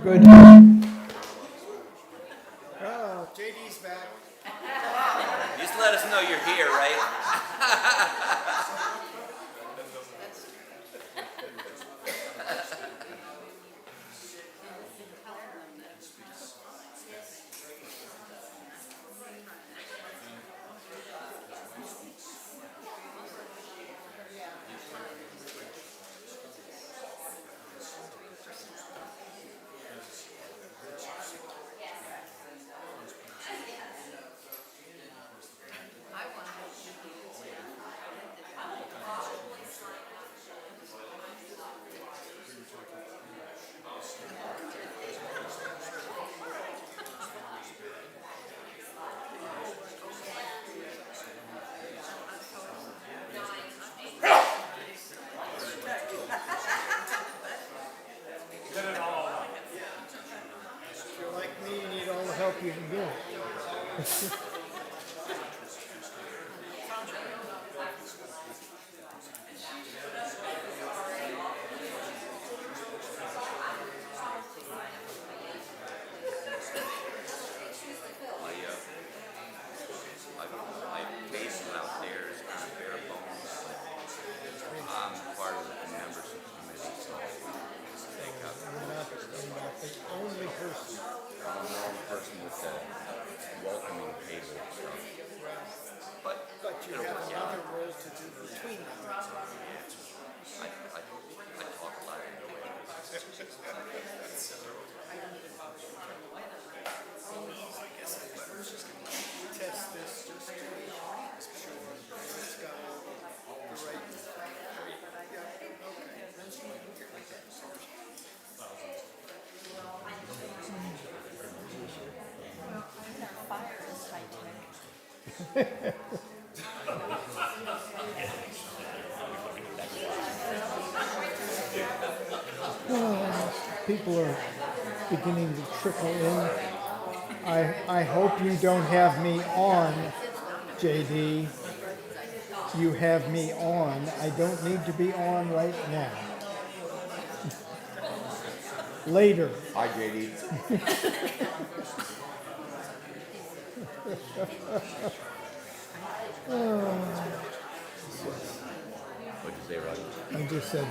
Good. Oh, JD's back. Just let us know you're here, right? If you're like me, you need all the help you can get. My basement out there is kind of bare bones. I'm part of the membership committee, so I think You're not the only person. I'm the only person with the welcoming table and stuff. But But you it'll have work out. another role to do between them. I talk a lot anyway. Test this just to make sure it's got the right. People are beginning to trickle in. I hope you don't have me on, JD. You have me on. I don't need to be on right now. Later. Hi, JD. What'd you say, Roger? I just said,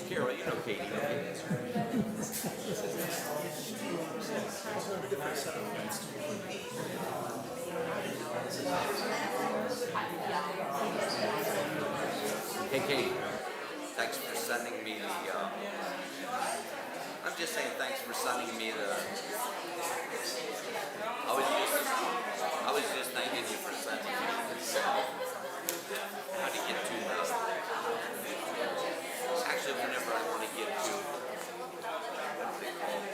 Carol, you know Katie, don't you? Hey, Katie, thanks for sending me the, I'm just saying thanks for sending me the, I was just thanking you for sending me this, how to get to the, actually whenever I want to get to, what do they call it,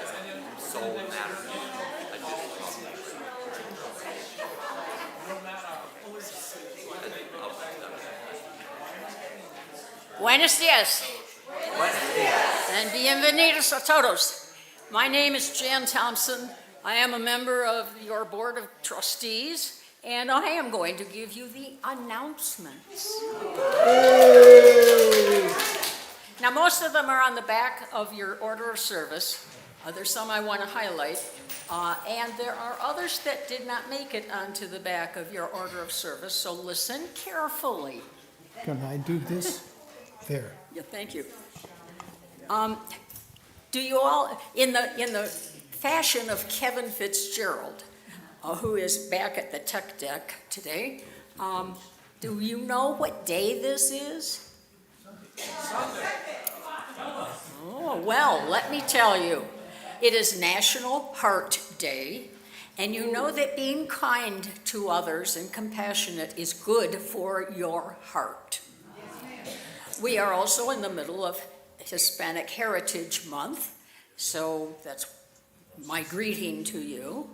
soul matters, I just talk to you. Buenos días Buenos días. and bienvenidos a todos. My name is Jan Thompson. I am a member of your board of trustees, and I am going to give you the announcements. Now, most of them are on the back of your order of service. There's some I want to highlight, and there are others that did not make it onto the back of your order of service, so listen carefully. can I do this? There. Yeah, thank you. Do you all, in the fashion of Kevin Fitzgerald, who is back at the tech deck today, do you know what day this is? Oh, well, let me tell you. It is National Heart Day, and you know that being kind to others and compassionate is good for your heart. We are also in the middle of Hispanic Heritage Month, so that's my greeting to you.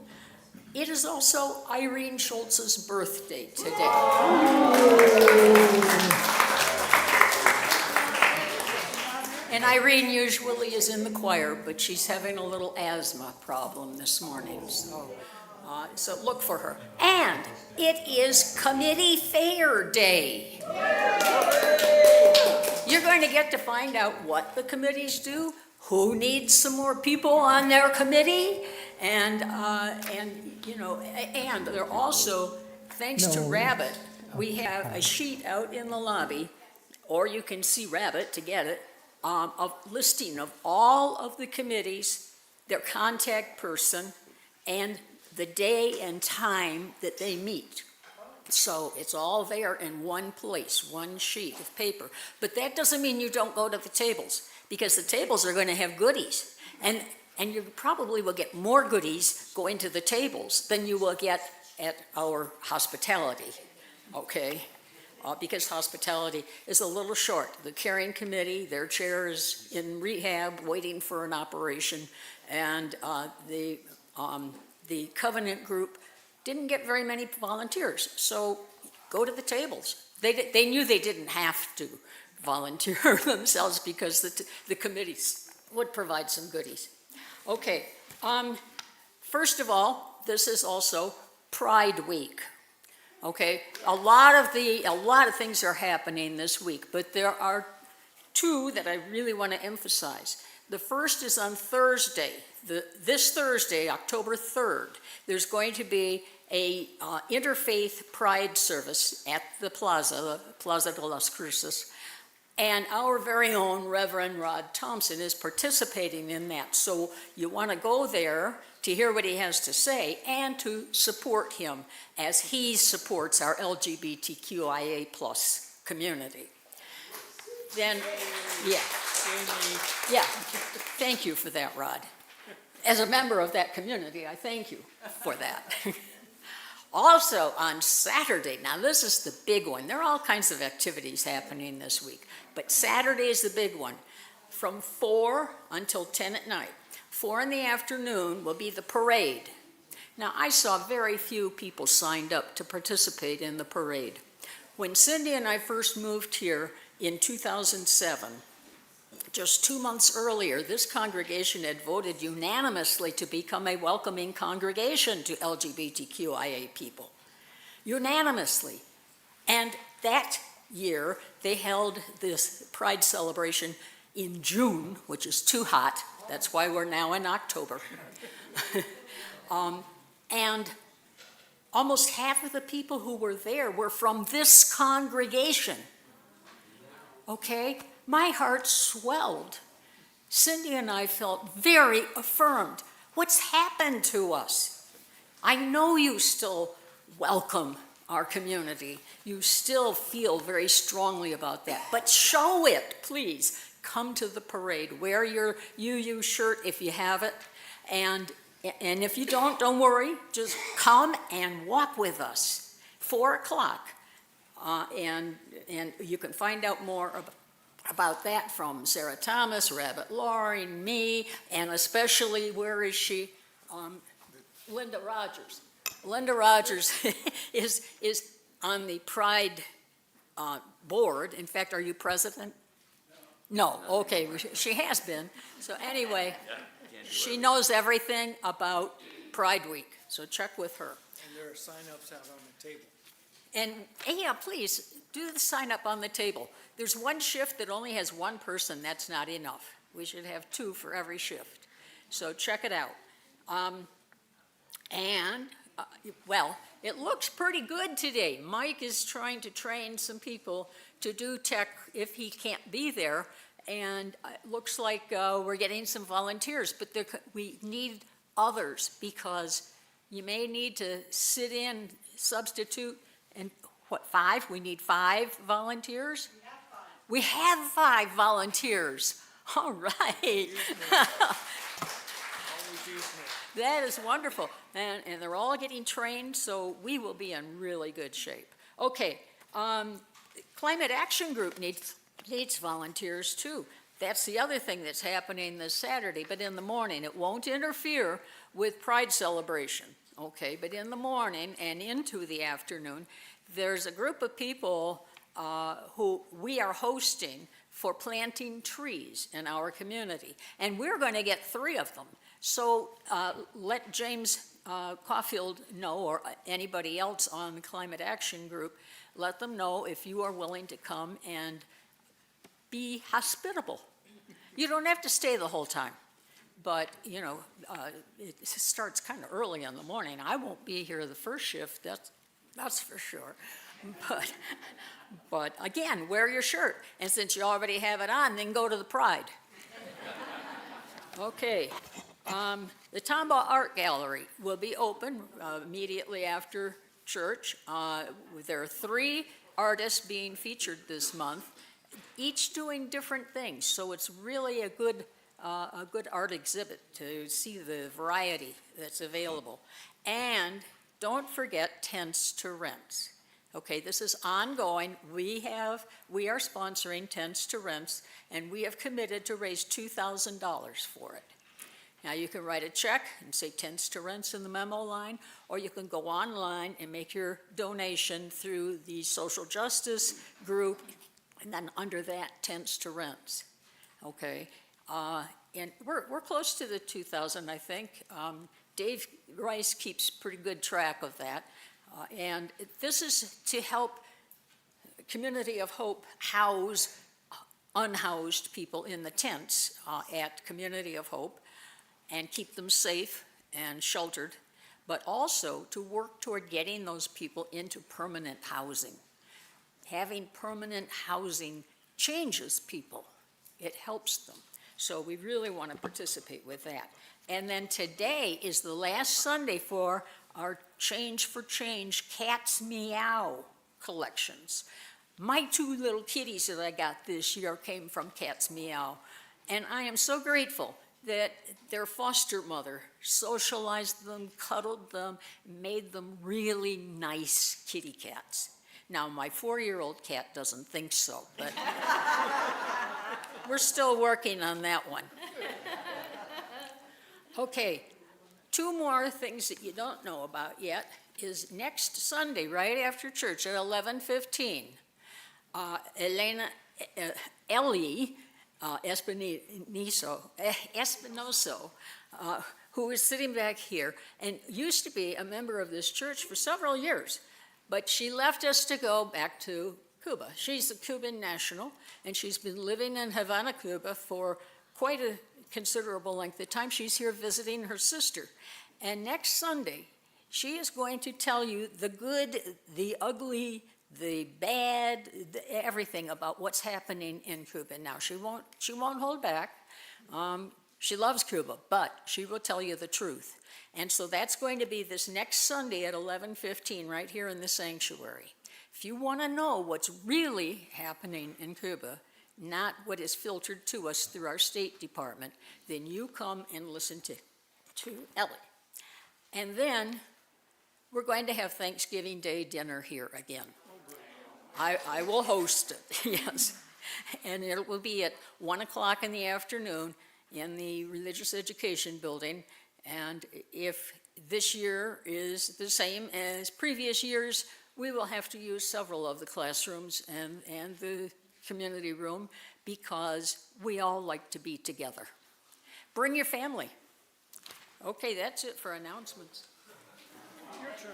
It is also Irene Schultz's birthday today. And Irene usually is in the choir, but she's having a little asthma problem this morning, so look for her. And it is Committee Fair Day. You're going to get to find out what the committees do, who needs some more people on their committee, and they're also, thanks to No. Rabbit, we have a sheet out in the lobby, or you can see Rabbit to get it, a listing of all of the committees, their contact person, and the day and time that they meet. So it's all there in one place, one sheet of paper. But that doesn't mean you don't go to the tables, because the tables are going to have goodies. And you probably will get more goodies going to the tables than you will get at our hospitality, okay? Because hospitality is a little short. The caring committee, their chair is in rehab, waiting for an operation, and the covenant group didn't get very many volunteers, so go to the tables. They knew they didn't have to volunteer themselves because the committees would provide some goodies. Okay, first of all, this is also Pride Week. Okay, a lot of things are happening this week, but there are two that I really want to emphasize. The first is on Thursday. This Thursday, October 3rd, there's going to be a interfaith pride service at the Plaza de las Cruces, and our very own Reverend Rod Thompson is participating in that. So you want to go there to hear what he has to say and to support him as he supports our LGBTQIA+ community. Then, yeah, thank you for that, Rod. As a member of that community, I thank you for that. Also on Saturday, now this is the big one. There are all kinds of activities happening this week, but Saturday is the big one. From 4 until 10 at night. 4 in the afternoon will be the parade. Now I saw very few people signed up to participate in the parade. When Cindy and I first moved here in 2007, just 2 months earlier, this congregation had voted unanimously to become a welcoming congregation to LGBTQIA people. Unanimously. And that year, they held this Pride celebration in June, which is too hot. That's why we're now in October. And almost half of the people who were there were from this congregation. Okay? My heart swelled. Cindy and I felt very affirmed. What's happened to us? I know you still welcome our community. You still feel very strongly about that. But show it, please. Come to the parade. Wear your UU shirt if you have it. And if you don't worry. Just come and walk with us. 4 o'clock. And you can find out more about that from Sarah Thomas, Rabbit Loring, me, and especially, where is she? Linda Rogers. Linda Rogers is on the Pride board. In fact, are you president? No, okay, she has been. So anyway, she knows everything about Pride Week, so check with her. And there are sign-ups out on the table. And yeah, please, do the sign up on the table. There's one shift that only has one person. That's not enough. We should have 2 for every shift. So check it out. Well, it looks pretty good today. Mike is trying to train some people to do tech if he can't be there. And it looks like we're getting some volunteers, but we need others, because you may need to sit in, substitute, and what, 5? We need 5 volunteers? We have 5 volunteers. All right. That is wonderful. And they're all getting trained, so we will be in really good shape. Okay, Climate Action Group needs volunteers too. That's the other thing that's happening this Saturday, but in the morning. It won't interfere with Pride celebration, okay? But in the morning and into the afternoon, there's a group of people who we are hosting for planting trees in our community. And we're going to get 3 of them. So let James Caulfield know, or anybody else on the Climate Action Group, let them know if you are willing to come and be hospitable. You don't have to stay the whole time, but it starts kind of early in the morning. I won't be here the first shift, that's for sure. But again, wear your shirt, and since you already have it on, then go to the Pride. Okay, the Tombaugh Art Gallery will be open immediately after church. There are 3 artists being featured this month, each doing different things, so it's really a good art exhibit to see the variety that's available. And don't forget Tents to Rents. Okay, this is ongoing. We are sponsoring Tents to Rents, and we have committed to raise $2,000 for it. Now, you can write a check and say Tents to Rents in the memo line, or you can go online and make your donation through the social justice group, and then under that, Tents to Rents. Okay, and we're close to the 2,000, I think. Dave Rice keeps pretty good track of that. And this is to help Community of Hope house unhoused people in the tents at Community of Hope and keep them safe and sheltered, but also to work toward getting those people into permanent housing. Having permanent housing changes people. It helps them. So we really want to participate with that. And then today is the last Sunday for our Change for Change Cats Meow collections. My 2 little kitties that I got this year came from Cats Meow. And I am so grateful that their foster mother socialized them, cuddled them, made them really nice kitty cats. Now, my 4-year-old cat doesn't think so, but we're still working on that one. Okay, 2 more things that you don't know about yet is next Sunday, right after church at 11:15, Ellie Espinoso, who is sitting back here and used to be a member of this church for several years, but she left us to go back to Cuba. She's a Cuban national, and she's been living in Havana, Cuba for quite a considerable length of time. She's here visiting her sister. And next Sunday, she is going to tell you the good, the ugly, the bad, everything about what's happening in Cuba. Now, she won't hold back. She loves Cuba, but she will tell you the truth. And so that's going to be this next Sunday at 11:15 right here in the sanctuary. If you want to know what's really happening in Cuba, not what is filtered to us through our State Department, then you come and listen to Ellie. And then we're going to have Thanksgiving Day dinner here again. I will host it, yes. And it will be at 1 o'clock in the afternoon in the Religious Education Building. And if this year is the same as previous years, we will have to use several of the classrooms and the community room because we all like to be together. Bring your family. Okay, that's it for announcements. Your turn.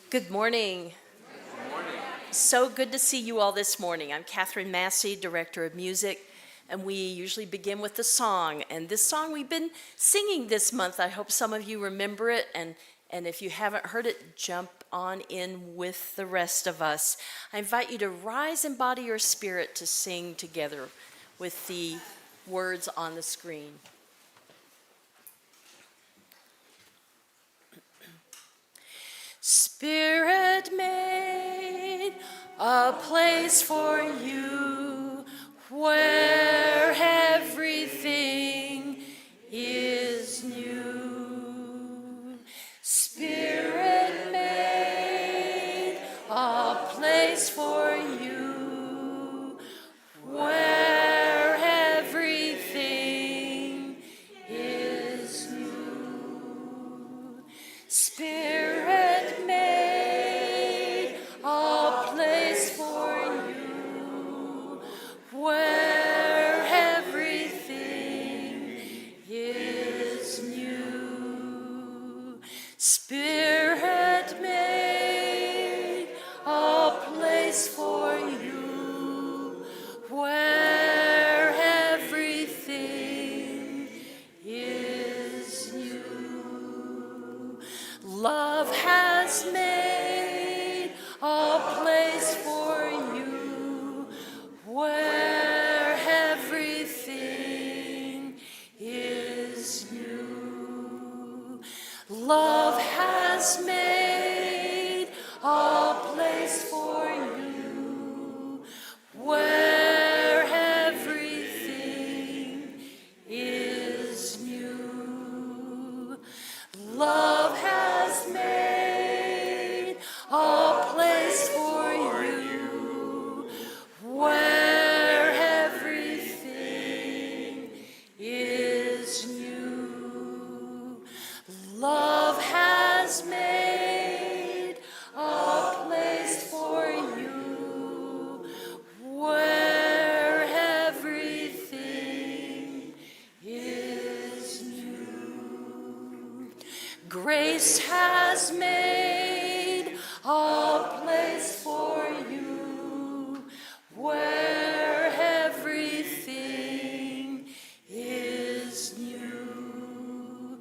Good morning. Good morning. So good to see you all this morning. I'm Catherine Massey, Director of Music, and we usually begin with a song. And this song we've been singing this month, I hope some of you remember it, and if you haven't heard it, jump on in with the rest of us. I invite you to rise and body your spirit to sing together with the words on the screen. Spirit made a place for you where everything is new. Spirit made a place for you where everything is new. Spirit Grace has made a place for you where everything is new.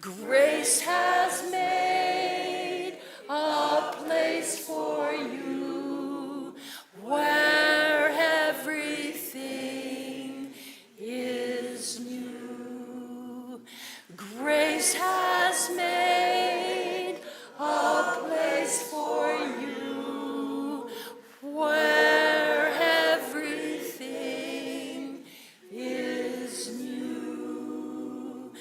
Grace has made a place for you where everything is new. Grace has made a place for you where everything is new.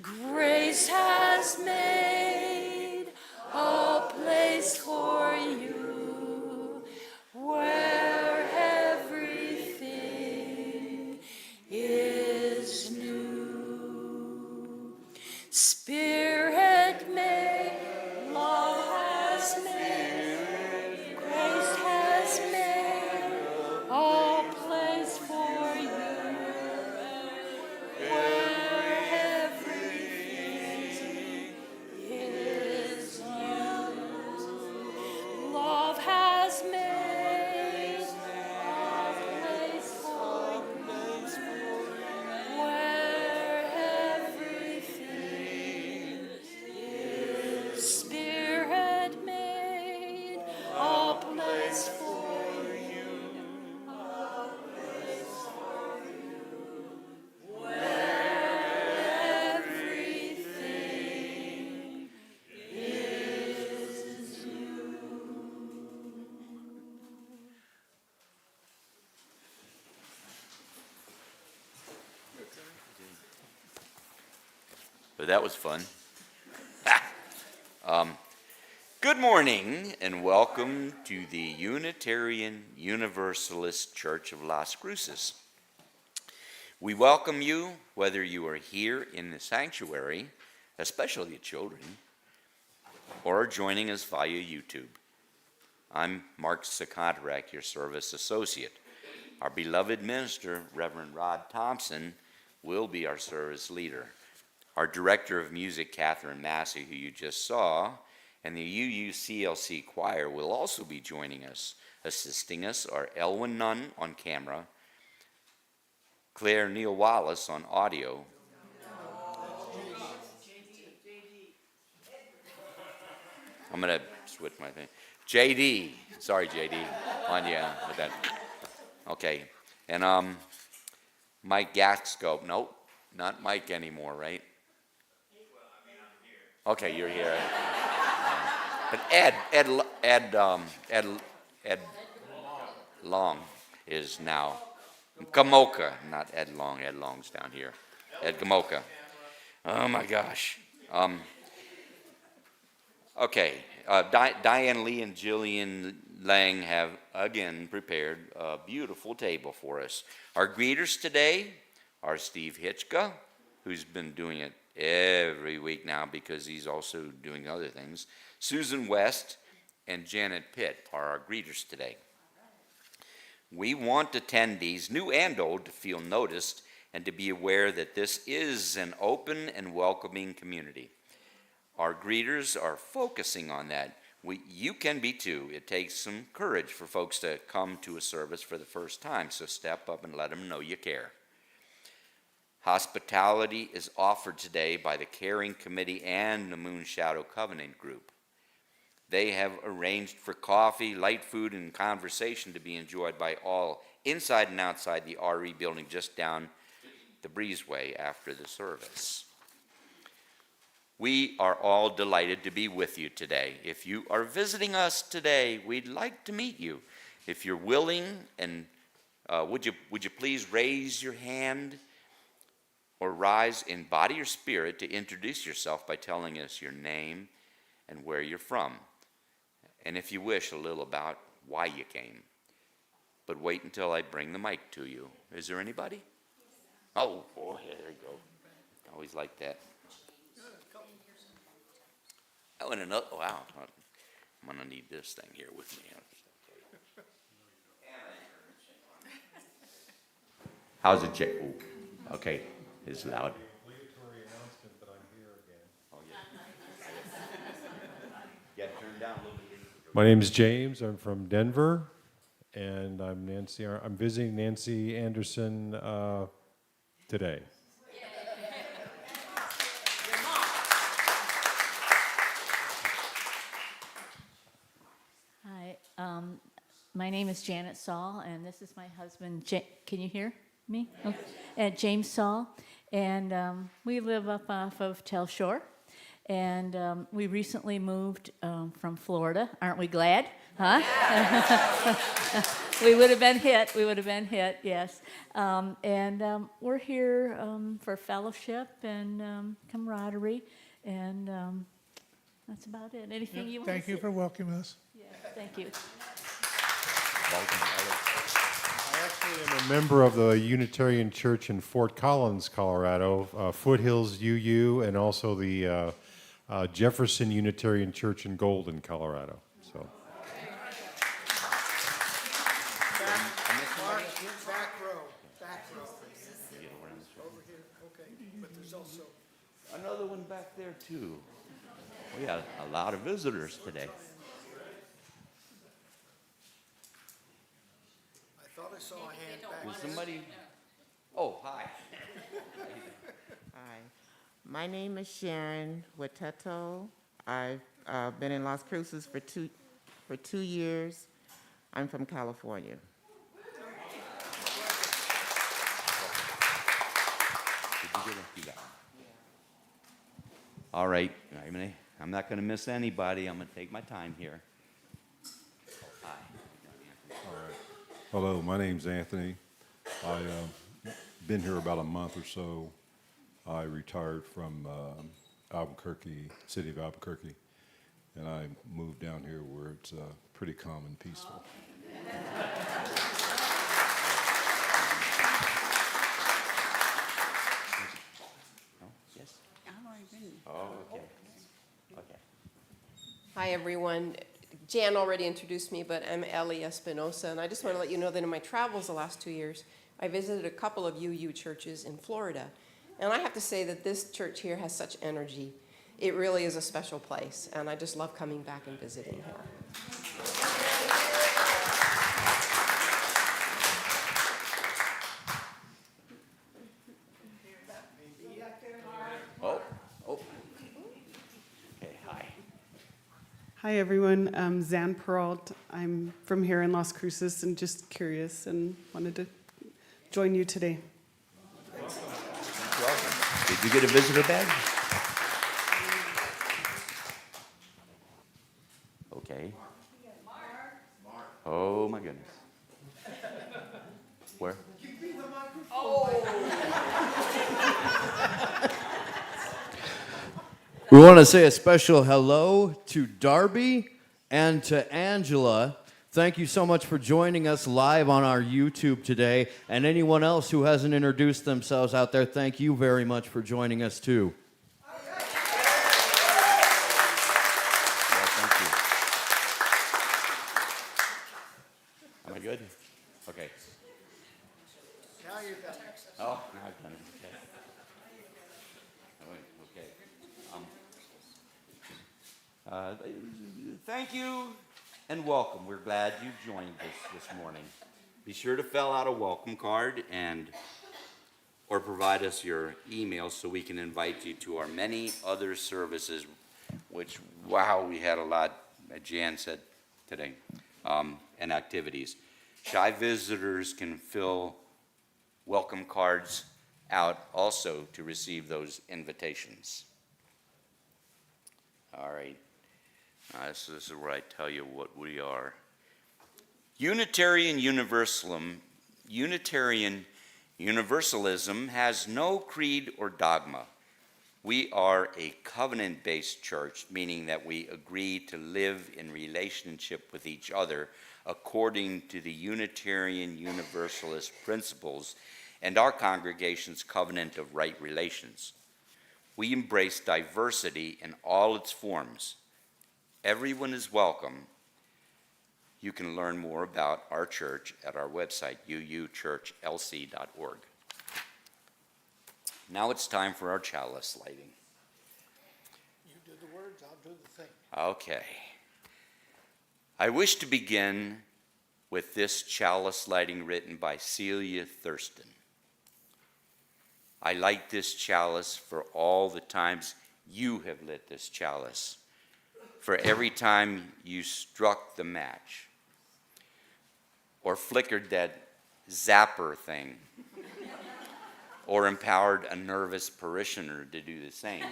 Grace has made a place for you where everything is new. Spirit made, love has made, grace has made a place for you where everything is new. Love has made a place for you where everything is. Spirit made a place for you where everything is new. But that was fun. Good morning and welcome to the Unitarian Universalist Church of Las Cruces. We welcome you whether you are here in the sanctuary, especially the children, or are joining us via YouTube. I'm Mark Sakatarek, your service associate. Our beloved minister, Reverend Rod Thompson, will be our service leader. Our director of music, Catherine Massey, who you just saw, and the UUCLC choir will also be joining us. Assisting us are Elwin Nunn on camera, Claire Neal Wallace on audio, I'm going to switch my thing. JD, sorry JD, on with that. Okay, and Mike Gatscope, nope, not Mike anymore, right? Okay, you're here. But Ed Long is now Gamoka, not Ed Long. Ed Long's down here. Ed Gamoka. Oh my gosh. Okay, Diane Lee and Jillian Lang have again prepared a beautiful table for us. Our greeters today are Steve Hitchka, who's been doing it every week now because he's also doing other things. Susan West and Janet Pitt are our greeters today. We want attendees, new and old, to feel noticed and to be aware that this is an open and welcoming community. Our greeters are focusing on that. You can be too. It takes some courage for folks to come to a service for the first time, so step up and let them know you care. Hospitality is offered today by the Caring Committee and the Moon Shadow Covenant Group. They have arranged for coffee, light food, and conversation to be enjoyed by all inside and outside the RE building just down the breezeway after the service. We are all delighted to be with you today. If you are visiting us today, we'd like to meet you. If you're willing, and would you please raise your hand or rise in body or spirit to introduce yourself by telling us your name and where you're from. And if you wish, a little about why you came. But wait until I bring the mic to you. Is there anybody? Oh, boy, there you go. Always like that. Oh, and another, wow. I'm going to need this thing here with me. How's it, Jay? Oh, okay, it's loud. Obligatory announcement that I'm here again. Oh, yeah. My name is James. I'm from Denver, and I'm visiting Nancy Anderson today. Hi, my name is Janet Saul, and this is my husband. Can you hear me? Okay. James Saul, and we live up off of Tell Shore, and we recently moved from Florida. Aren't we glad? Huh? We would have been hit. We would have been hit. Yes, and we're here for fellowship and camaraderie, and that's about it. Anything you want to say? Thank you for welcoming us. Yes, thank you. I actually am a member of the Unitarian Church in Fort Collins, Colorado, Foothills UU, and also the Jefferson Unitarian Church in Golden, Colorado. So. Back row. Over here, okay, but there's also. Another one back there too. We got a lot of visitors today. I thought I saw a hand back. Was somebody? Oh, hi. Hi, my name is Sharon Wateto. I've been in Las Cruces for 2 years. I'm from California. Did you get it? You got it. All right. I'm not going to miss anybody. I'm going to take my time here. Hi. Hello, my name's Anthony. I've been here about a month or so. I retired from Albuquerque, city of Albuquerque, and I moved down here where it's pretty calm and peaceful. No? Yes? Oh, okay. Okay. Hi, everyone. Jan already introduced me, but I'm Ellie Espinosa, and I just want to let you know that in my travels the last 2 years, I visited a couple of UU churches in Florida. And I have to say that this church here has such energy. It really is a special place, and I just love coming back and visiting here. Oh. Okay, hi. Hi, everyone. I'm Zan Peralt. I'm from here in Las Cruces and just curious and wanted to join you today. Welcome. Did you get a visitor badge? Okay. Oh, my goodness. Where? We want to say a special hello to Darby and to Angela. Thank you so much for joining us live on our YouTube today. And anyone else who hasn't introduced themselves out there, thank you very much for joining us too. Yeah, thank you. Am I good? Okay. Now you're done. Oh, now I've done it. Okay. Oh, okay. Thank you and welcome. We're glad you joined us this morning. Be sure to fill out a welcome card or provide us your email so we can invite you to our many other services, which, wow, we had a lot, Jan said today, and activities. Shy visitors can fill welcome cards out also to receive those invitations. All right. This is where I tell you what we are. Unitarian Universalism has no creed or dogma. We are a covenant-based church, meaning that we agree to live in relationship with each other according to the Unitarian Universalist principles and our congregation's covenant of right relations. We embrace diversity in all its forms. Everyone is welcome. You can learn more about our church at our website, uuchurchlc.org. Now it's time for our chalice lighting. You do the words, I'll do the thing. Okay. I wish to begin with this chalice lighting written by Celia Thurston. I light this chalice for all the times you have lit this chalice, for every time you struck the match or flickered that zapper thing or empowered a nervous parishioner to do the same.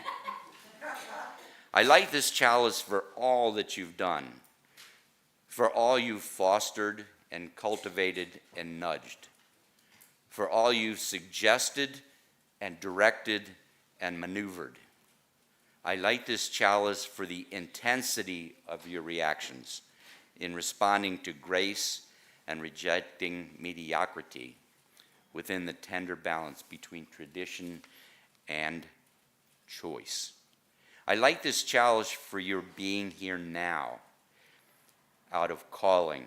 I light this chalice for all that you've done, for all you've fostered and cultivated and nudged, for all you've suggested and directed and maneuvered. I light this chalice for the intensity of your reactions in responding to grace and rejecting mediocrity within the tender balance between tradition and choice. I light this chalice for your being here now, out of calling,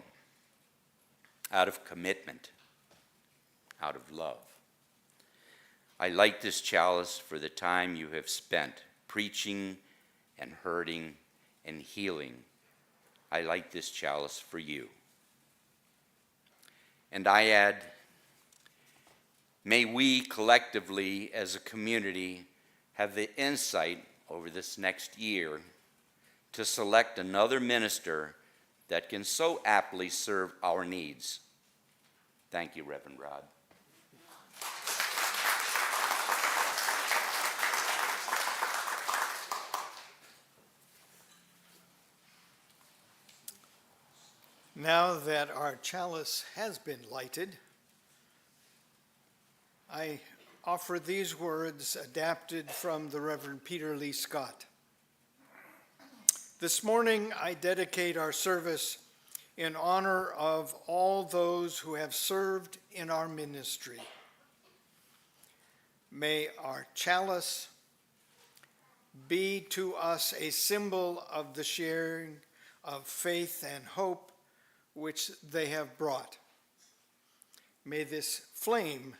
out of commitment, out of love. I light this chalice for the time you have spent preaching and hurting and healing. I light this chalice for you. And I add, may we collectively as a community have the insight over this next year to select another minister that can so aptly serve our needs. Thank you, Reverend Rod. Now that our chalice has been lighted, I offer these words adapted from the Reverend Peter Lee Scott. This morning, I dedicate our service in honor of all those who have served in our ministry. May our chalice be to us a symbol of the sharing of faith and hope which they have brought. May this flame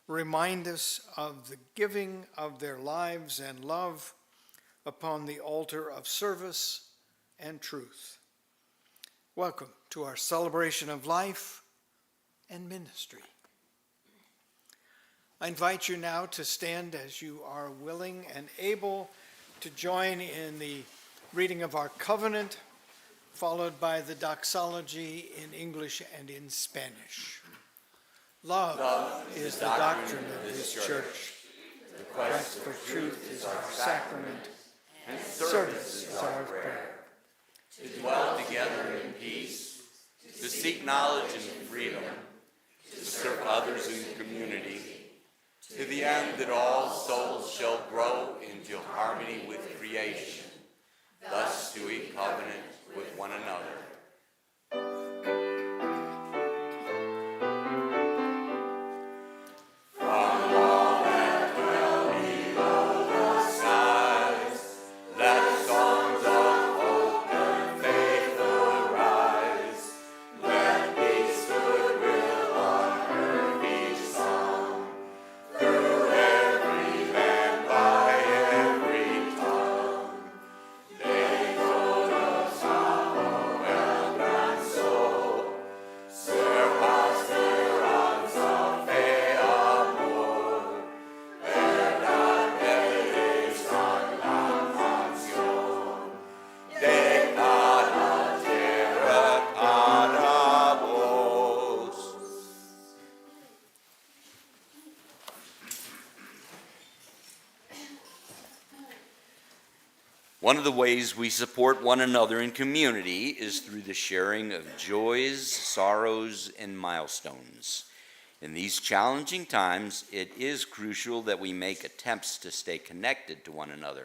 remind us of the giving of their lives and love upon the altar of service and truth. Welcome to our celebration of life and ministry. I invite you now to stand as you are willing and able to join in the reading of our covenant, followed by the doxology in English and in Spanish. Love is the doctrine of this church. The quest for truth is our sacrament, and service is our prayer. To dwell together in peace, to seek knowledge and freedom, to serve others in community, to the end that all souls shall grow into harmony with creation, thus to eat covenant with one another. One of the ways we support one another in community is through the sharing of joys, sorrows, and milestones. In these challenging times, it is crucial that we make attempts to stay connected to one another.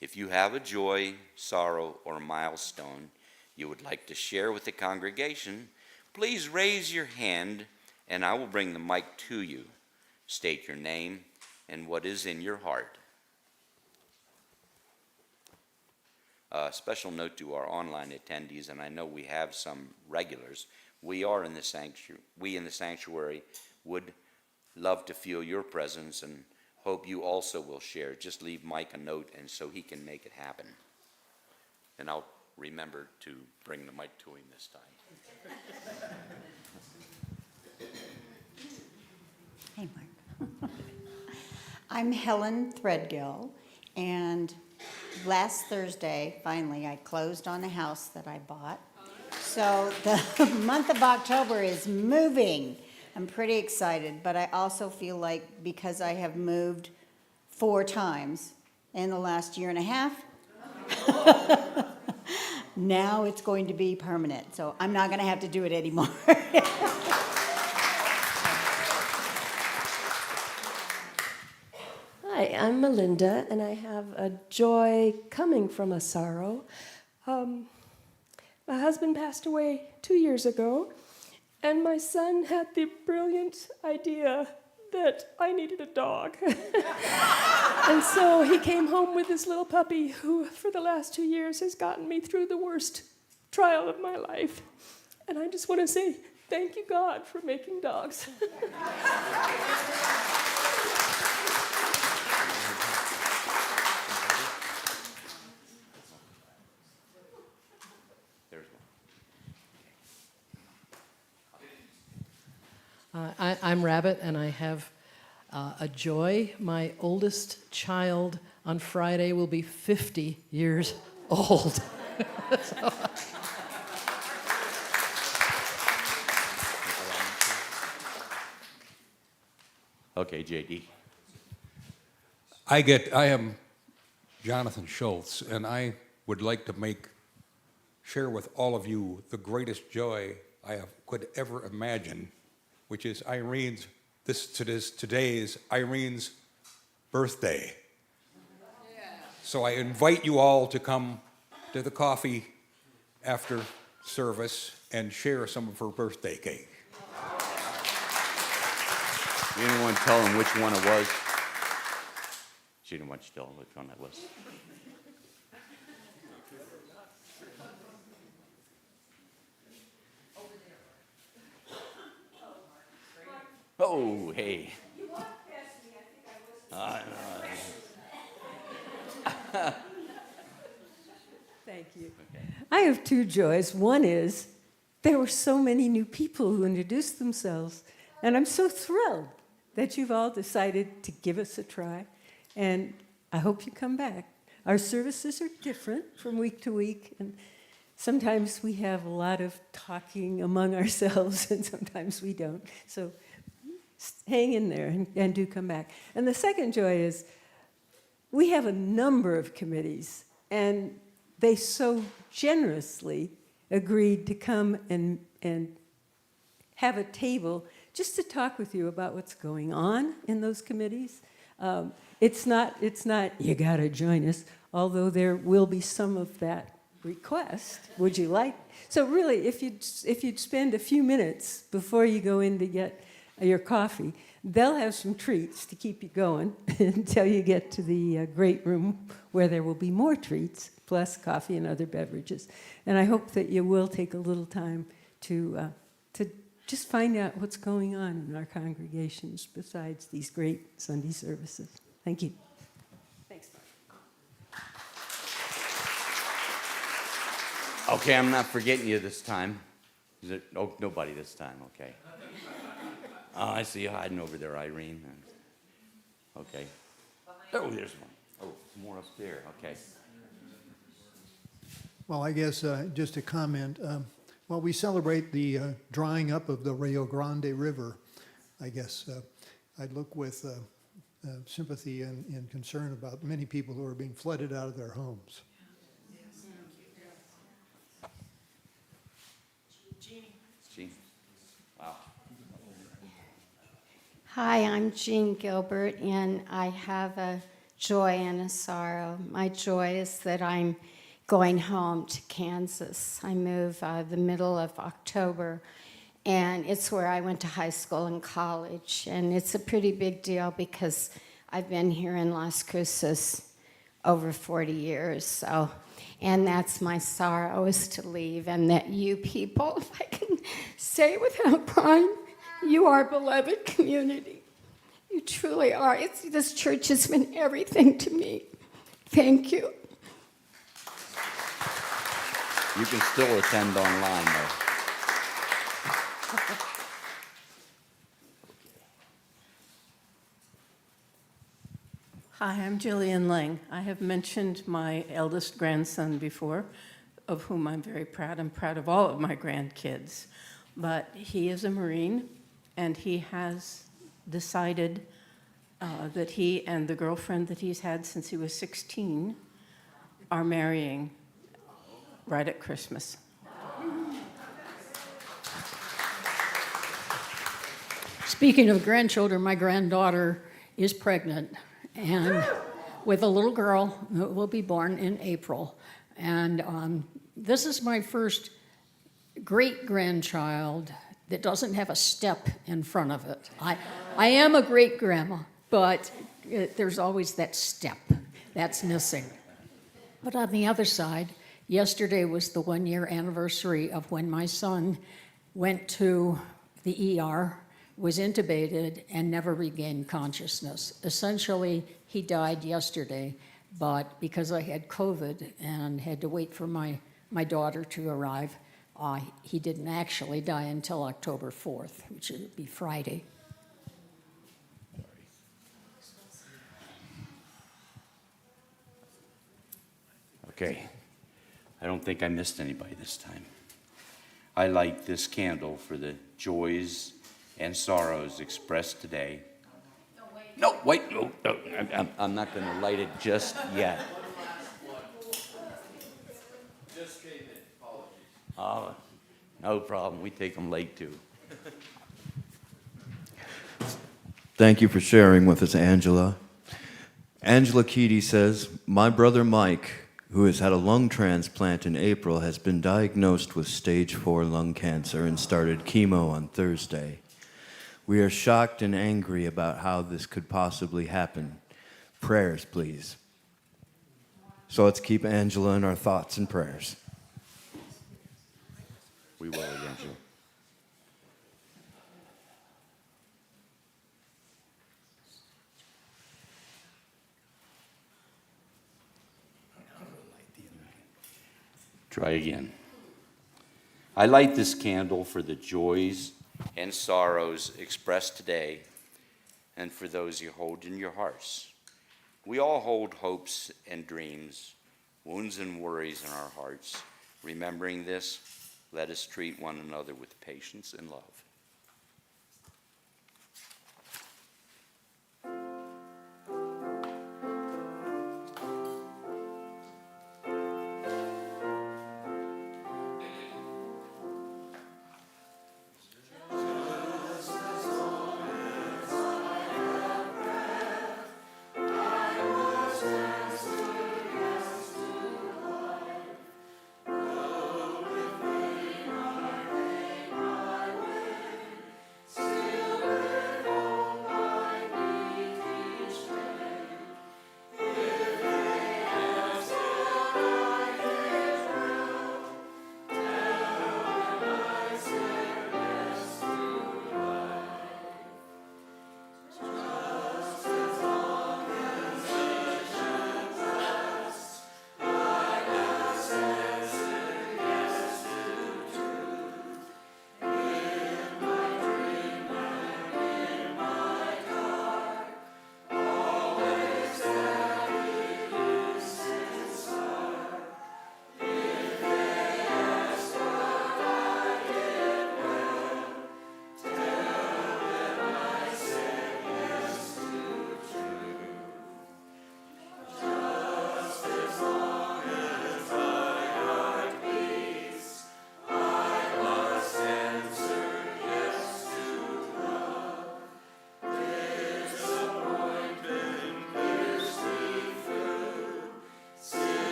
If you have a joy, sorrow, or milestone you would like to share with the congregation, please raise your hand and I will bring the mic to you. State your name and what is in your heart. A special note to our online attendees, and I know we have some regulars. We in the sanctuary would love to feel your presence and hope you also will share. Just leave Mike a note and so he can make it happen. And I'll remember to bring the mic to him this time. Hey, Mark. I'm Helen Threadgill, and last Thursday, finally, I closed on a house that I bought. So the month of October is moving. I'm pretty excited, but I also feel like because I have moved 4 times in the last year and a half, now it's going to be permanent. So I'm not going to have to do it anymore. Hi, I'm Melinda, and I have a joy coming from a sorrow. My husband passed away 2 years ago, and my son had the brilliant idea that I needed a dog. And so he came home with this little puppy who, for the last 2 years, has gotten me through the worst trial of my life. And I just want to say thank you, God, for making dogs. I'm Rabbit, and I have a joy. My oldest child on Friday will be 50 years old. Okay, JD. I am Jonathan Schultz, and I would like to share with all of you the greatest joy I could ever imagine, which is today's Irene's birthday. So I invite you all to come to the coffee after service and share some of her birthday cake. You didn't want to tell him which one it was? She didn't want you to tell him which one it was. Oh, hey. You walked past me. I think I was. Thank you. I have 2 joys. One is there were so many new people who introduced themselves, and I'm so thrilled that you've all decided to give us a try, and I hope you come back. Our services are different from week to week, and sometimes we have a lot of talking among ourselves, and sometimes we don't. So hang in there and do come back. And the second joy is we have a number of committees, and they so generously agreed to come and have a table just to talk with you about what's going on in those committees. It's not you got to join us, although there will be some of that request. Would you like? So really, if you'd spend a few minutes before you go in to get your coffee, they'll have some treats to keep you going until you get to the great room where there will be more treats, plus coffee and other beverages. And I hope that you will take a little time to just find out what's going on in our congregations besides these great Sunday services. Thank you. Thanks, Mark. Okay, I'm not forgetting you this time. Oh, nobody this time, okay. Oh, I see you hiding over there, Irene. Okay. Oh, there's one. Oh, more up there, okay. Well, I guess just a comment. While we celebrate the drying up of the Rio Grande River, I guess I'd look with sympathy and concern about many people who are being flooded out of their homes. Jean. Wow. Hi, I'm Jean Gilbert, and I have a joy and a sorrow. My joy is that I'm going home to Kansas. I move the middle of October, and it's where I went to high school and college. And it's a pretty big deal because I've been here in Las Cruces over 40 years. So, and that's my sorrow, is to leave, and that you people, if I can say without crying, you are beloved community. You truly are. This church has been everything to me. Thank you. You can still attend online, though. Hi, I'm Jillian Lang. I have mentioned my eldest grandson before, of whom I'm very proud. I'm proud of all of my grandkids. But he is a Marine, and he has decided that he and the girlfriend that he's had since he was 16 are marrying right at Christmas. Speaking of grandchildren, my granddaughter is pregnant and with a little girl that will be born in April. And this is my first great-grandchild that doesn't have a step in front of it. I am a great-grandma, but there's always that step that's missing. But on the other side, yesterday was the one-year anniversary of when my son went to the ER, was intubated, and never regained consciousness. Essentially, he died yesterday, but because I had COVID and had to wait for my daughter to arrive, he didn't actually die until October 4th, which would be Friday. Okay. I don't think I missed anybody this time. I light this candle for the joys and sorrows expressed today. No, wait, no, I'm not going to light it just yet. Just came in. Apologies. Oh, no problem. We take them late too. Thank you for sharing with us, Angela. Angela Keaty says, my brother Mike, who has had a lung transplant in April, has been diagnosed with stage 4 lung cancer and started chemo on Thursday. We are shocked and angry about how this could possibly happen. Prayers, please. So let's keep Angela in our thoughts and prayers. We will, Angela. Try again. I light this candle for the joys and sorrows expressed today and for those you hold in your hearts. We all hold hopes and dreams, wounds and worries in our hearts. Remembering this, let us treat one another with patience and love.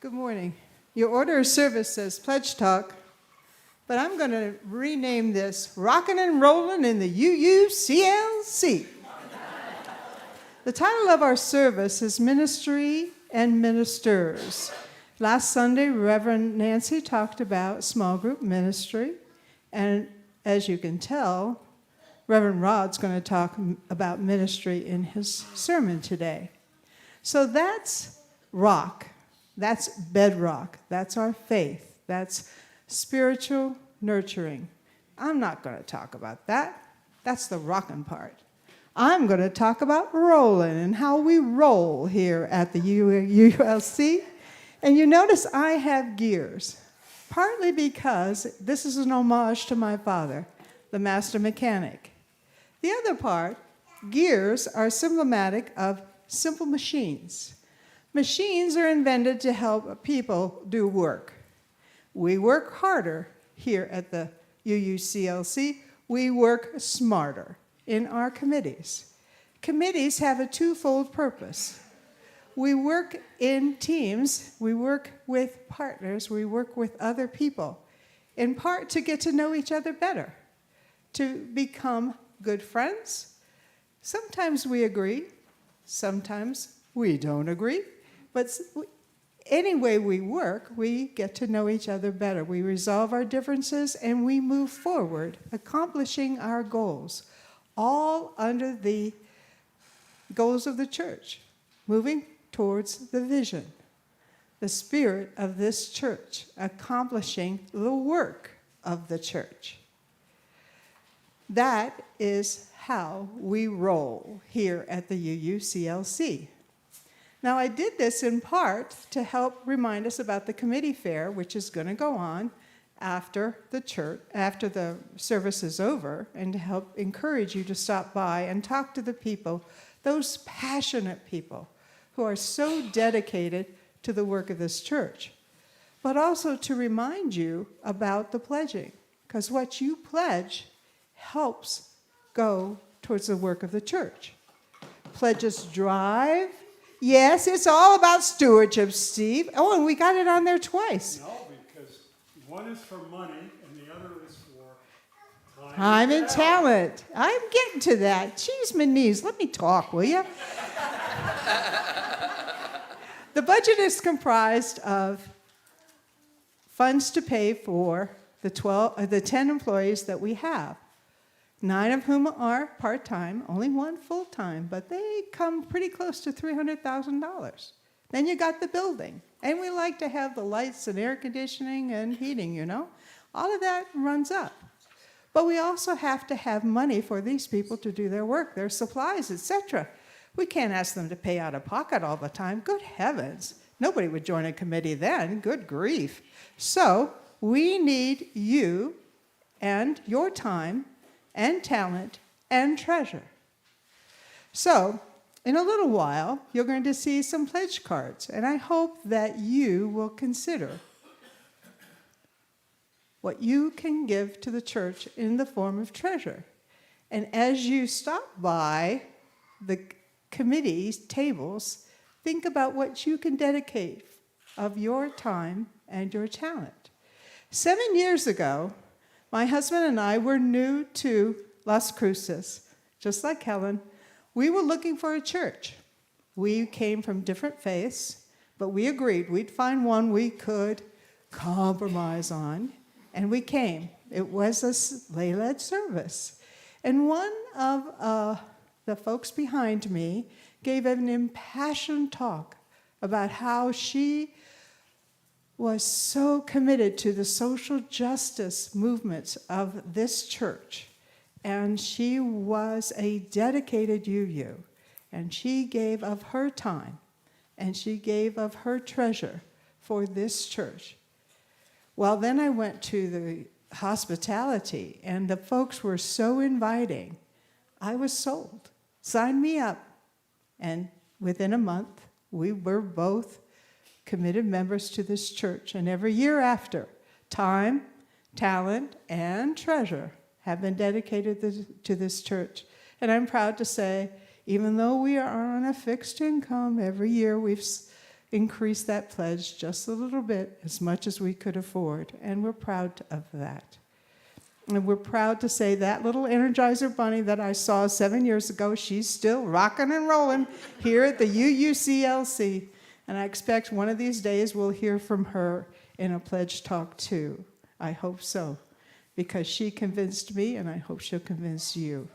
Good morning. Your order of service says Pledge Talk, but I'm going to rename this Rockin' and Rollin' in the UUCLC. The title of our service is Ministry and Ministers. Last Sunday, Reverend Nancy talked about small group ministry, and as you can tell, Reverend Rod's going to talk about ministry in his sermon today. So that's rock. That's bedrock. That's our faith. That's spiritual nurturing. I'm not going to talk about that. That's the rockin' part. I'm going to talk about rolling and how we roll here at the UULC. And you notice I have gears, partly because this is an homage to my father, the master mechanic. The other part, gears are symptomatic of simple machines. Machines are invented to help people do work. We work harder here at the UUCLC. We work smarter in our committees. Committees have a twofold purpose. We work in teams, we work with partners, we work with other people, in part to get to know each other better, to become good friends. Sometimes we agree, sometimes we don't agree, but any way we work, we get to know each other better. We resolve our differences and we move forward, accomplishing our goals, all under the goals of the church, moving towards the vision, the spirit of this church, accomplishing the work of the church. That is how we roll here at the UUCLC. Now, I did this in part to help remind us about the committee fair, which is going to go on after the service is over, and to help encourage you to stop by and talk to the people, those passionate people who are so dedicated to the work of this church, but also to remind you about the pledging, because what you pledge helps go towards the work of the church. Pledges drive. Yes, it's all about stewardship, Steve. Oh, and we got it on there twice. No, because one is for money and the other is for Time and talent. I'm getting to that. Jeez, my knees. Let me talk, will you? The budget is comprised of funds to pay for the 10 employees that we have, 9 of whom are part-time, only 1 full-time, but they come pretty close to $300,000. Then you got the building, and we like to have the lights and air conditioning and heating, you know. All of that runs up. But we also have to have money for these people to do their work, their supplies, etc. We can't ask them to pay out of pocket all the time. Good heavens. Nobody would join a committee then. Good grief. So we need you and your time and talent and treasure. So in a little while, you're going to see some pledge cards, and I hope that you will consider what you can give to the church in the form of treasure. And as you stop by the committee's tables, think about what you can dedicate of your time and your talent. 7 years ago, my husband and I were new to Las Cruces, just like Helen. We were looking for a church. We came from different faiths, but we agreed we'd find one we could compromise on, and we came. It was a lay-led service. And one of the folks behind me gave an impassioned talk about how she was so committed to the social justice movements of this church. And she was a dedicated UU. And she gave of her time, and she gave of her treasure for this church. Well, then I went to the hospitality, and the folks were so inviting. I was sold. Sign me up. And within a month, we were both committed members to this church. And every year after, time, talent, and treasure have been dedicated to this church. And I'm proud to say, even though we are on a fixed income, every year we've increase that pledge just a little bit, as much as we could afford, and we're proud of that. And we're proud to say that little Energizer bunny that I saw 7 years ago, she's still rocking and rolling here at the UUCLC. And I expect one of these days we'll hear from her in a pledge talk too. I hope so, because she convinced me, and I hope she'll convince you.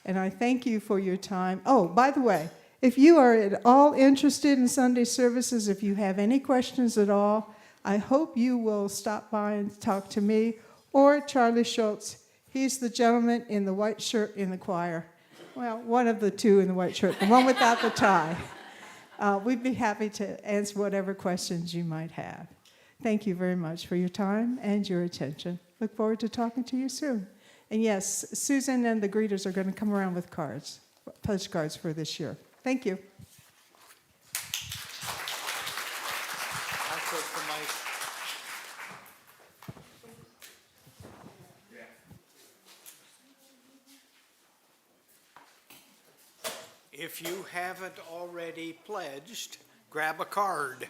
And I thank you for your time. Oh, by the way, if you are at all interested in Sunday services, if you have any questions at all, I hope you will stop by and talk to me or Charlie Schultz. He's the gentleman in the white shirt in the choir. Well, one of the two in the white shirt, the one without the tie. We'd be happy to answer whatever questions you might have. Thank you very much for your time and your attention. Look forward to talking to you soon. And yes, Susan and the greeters are going to come around with cards, pledge cards for this year. Thank you. If you haven't already pledged, grab a card.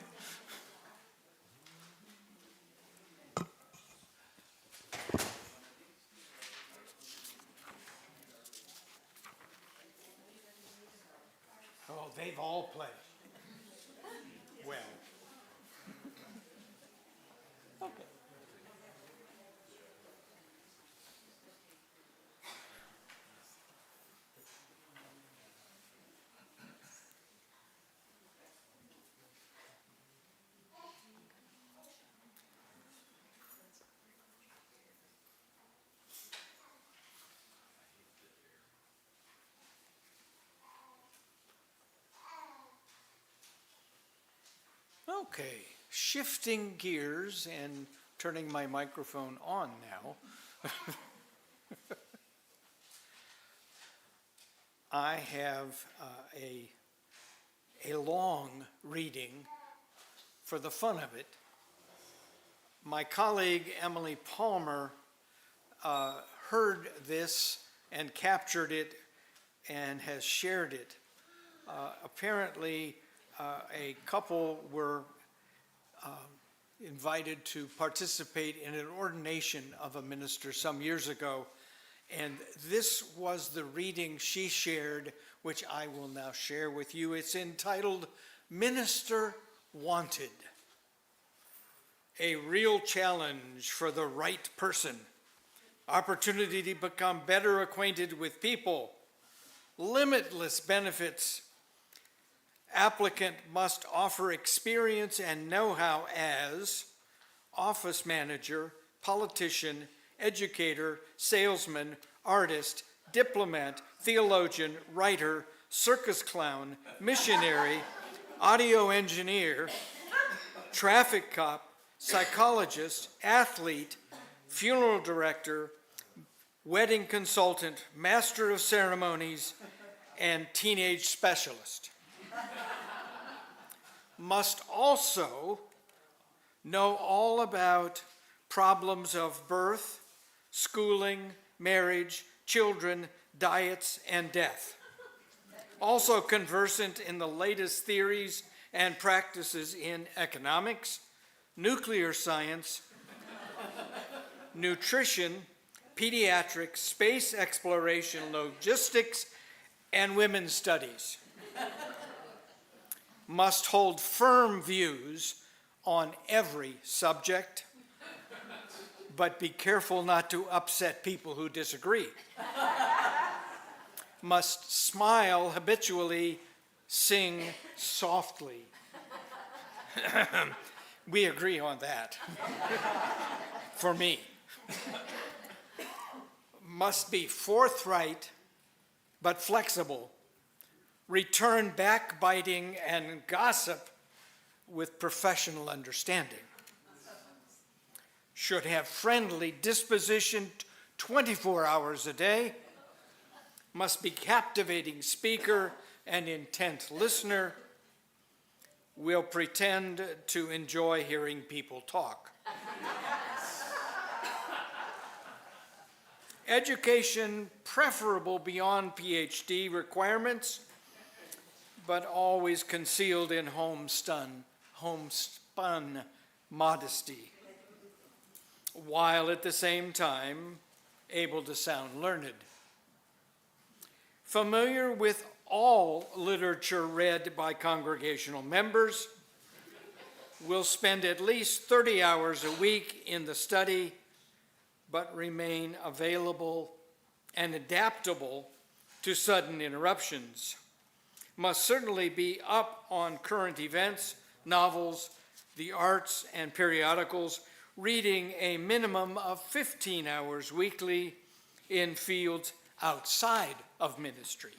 Oh, they've all pledged. Well. Okay. Okay, shifting gears and turning my microphone on now. I have a long reading for the fun of it. My colleague Emily Palmer heard this and captured it and has shared it. Apparently, a couple were invited to participate in an ordination of a minister some years ago, and this was the reading she shared, which I will now share with you. It's entitled, Minister Wanted. A real challenge for the right person. Opportunity to become better acquainted with people. Limitless benefits. Applicant must offer experience and know-how as office manager, politician, educator, salesman, artist, diplomat, theologian, writer, circus clown, missionary, audio engineer, traffic cop, psychologist, athlete, funeral director, wedding consultant, master of ceremonies, and teenage specialist. Must also know all about problems of birth, schooling, marriage, children, diets, and death. Also conversant in the latest theories and practices in economics, nuclear science, nutrition, pediatrics, space exploration, logistics, and women's studies. Must hold firm views on every subject, but be careful not to upset people who disagree. Must smile habitually, sing softly. We agree on that. For me. Must be forthright, but flexible. Return backbiting and gossip with professional understanding. Should have friendly disposition 24 hours a day. Must be captivating speaker and intent listener. Will pretend to enjoy hearing people talk. Education preferable beyond PhD requirements, but always concealed in homespun modesty, while at the same time able to sound learned. Familiar with all literature read by congregational members, will spend at least 30 hours a week in the study, but remain available and adaptable to sudden interruptions. Must certainly be up on current events, novels, the arts, and periodicals, reading a minimum of 15 hours weekly in fields outside of ministry.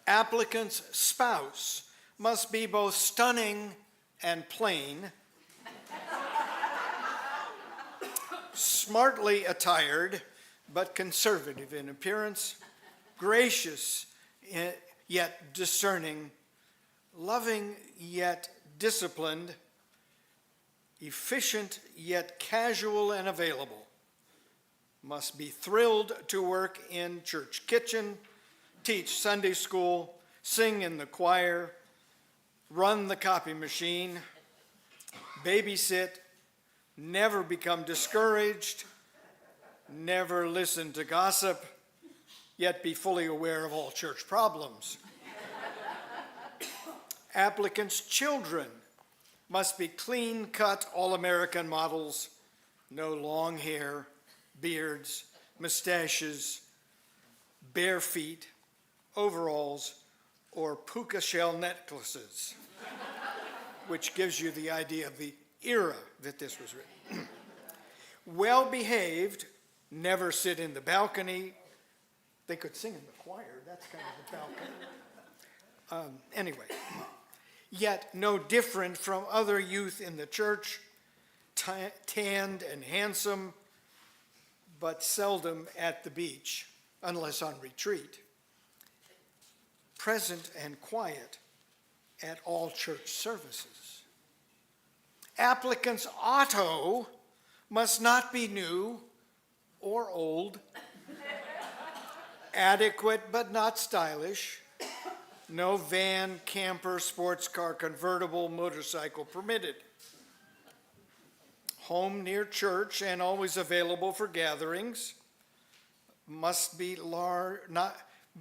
Applicant's spouse must be both stunning and plain, smartly attired but conservative in appearance, gracious yet discerning, loving yet disciplined, efficient yet casual and available, must be thrilled to work in church kitchen, teach Sunday school, sing in the choir, run the copy machine, babysit, never become discouraged, never listen to gossip, yet be fully aware of all church problems. Applicants' children must be clean-cut, all-American models, no long hair, beards, mustaches, bare feet, overalls, or puka shell necklaces, which gives you the idea of the era that this was written. Well-behaved, never sit in the balcony. They could sing in the choir, that's kind of the balcony. Anyway, yet no different from other youth in the church, tanned and handsome, but seldom at the beach, unless on retreat. Present and quiet at all church services. Applicant's auto must not be new or old, adequate but not stylish, no van, camper, sports car, convertible, motorcycle permitted. Home near church and always available for gatherings, must be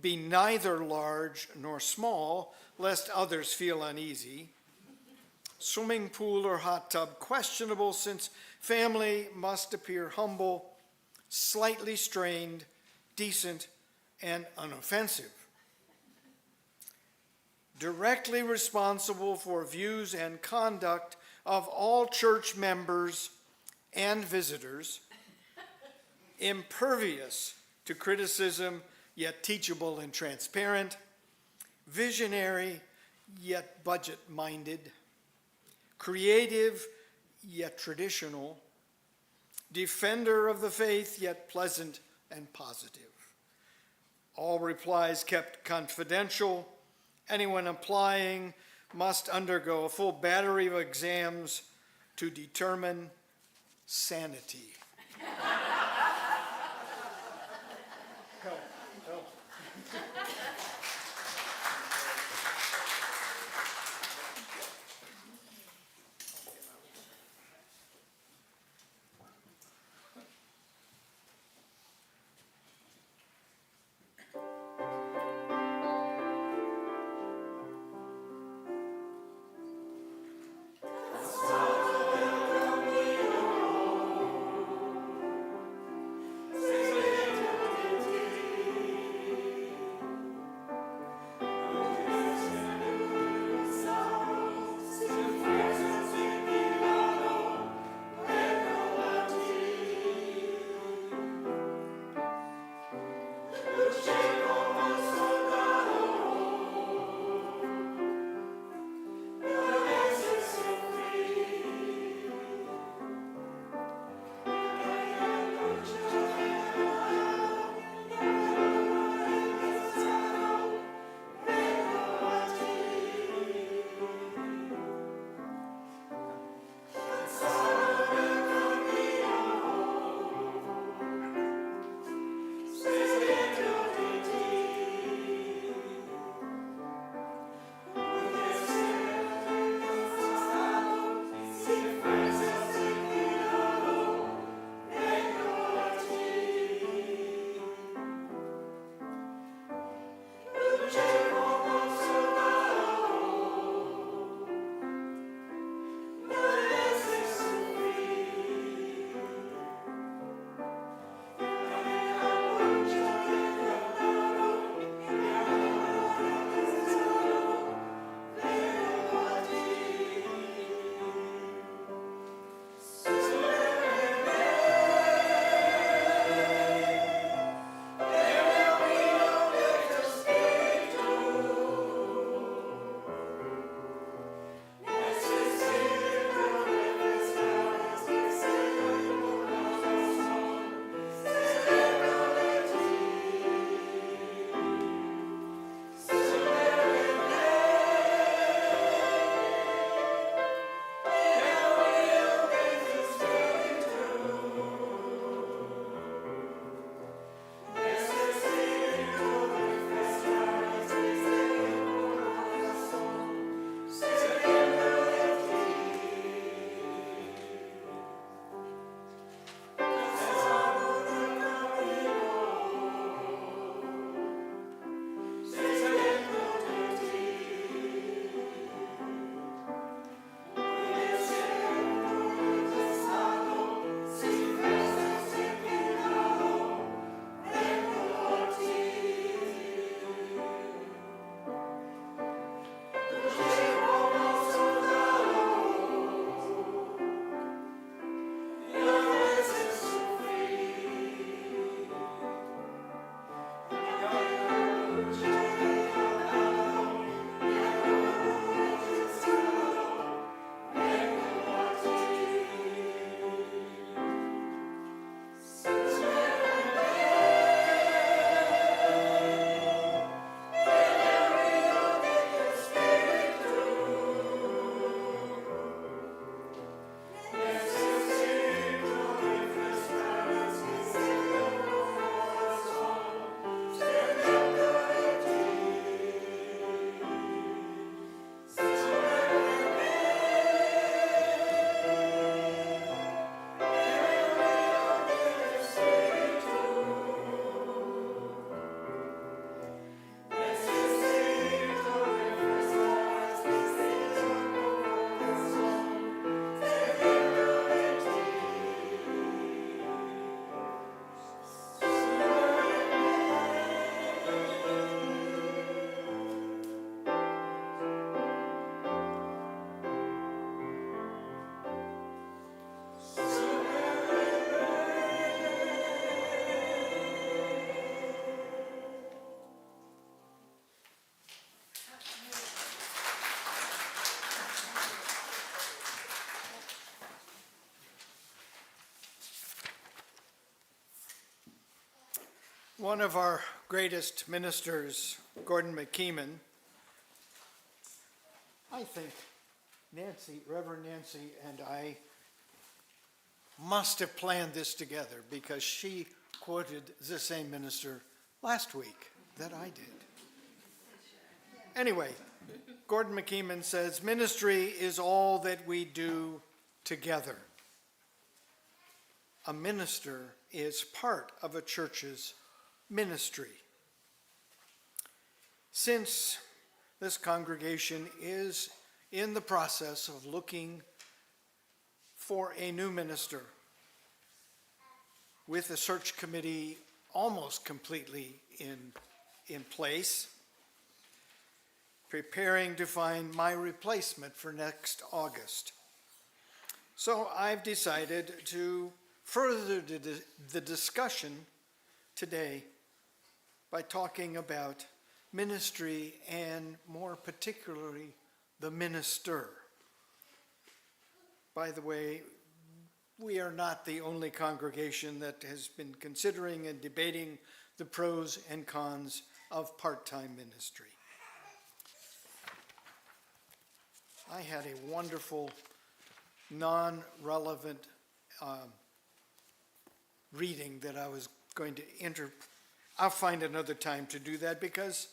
neither large nor small, lest others feel uneasy. Swimming pool or hot tub questionable, since family must appear humble, slightly strained, decent, and unoffensive. Directly responsible for views and conduct of all church members and visitors, impervious to criticism, yet teachable and transparent, visionary, yet budget-minded, creative, yet traditional, defender of the faith, yet pleasant and positive. All replies kept confidential. Anyone applying must undergo a full battery of exams to determine sanity. One of our greatest ministers, Gordon McKeeman, I think Reverend Nancy and I must have planned this together because she quoted the same minister last week that I did. Anyway, Gordon McKeeman says, ministry is all that we do together. A minister is part of a church's ministry. Since this congregation is in the process of looking for a new minister, with the search committee almost completely in place, preparing to find my replacement for next August. So I've decided to further the discussion today by talking about ministry and more particularly the minister. By the way, we are not the only congregation that has been considering and debating the pros and cons of part-time ministry. I had a wonderful, non-relevant reading that I was going to I'll find another time to do that because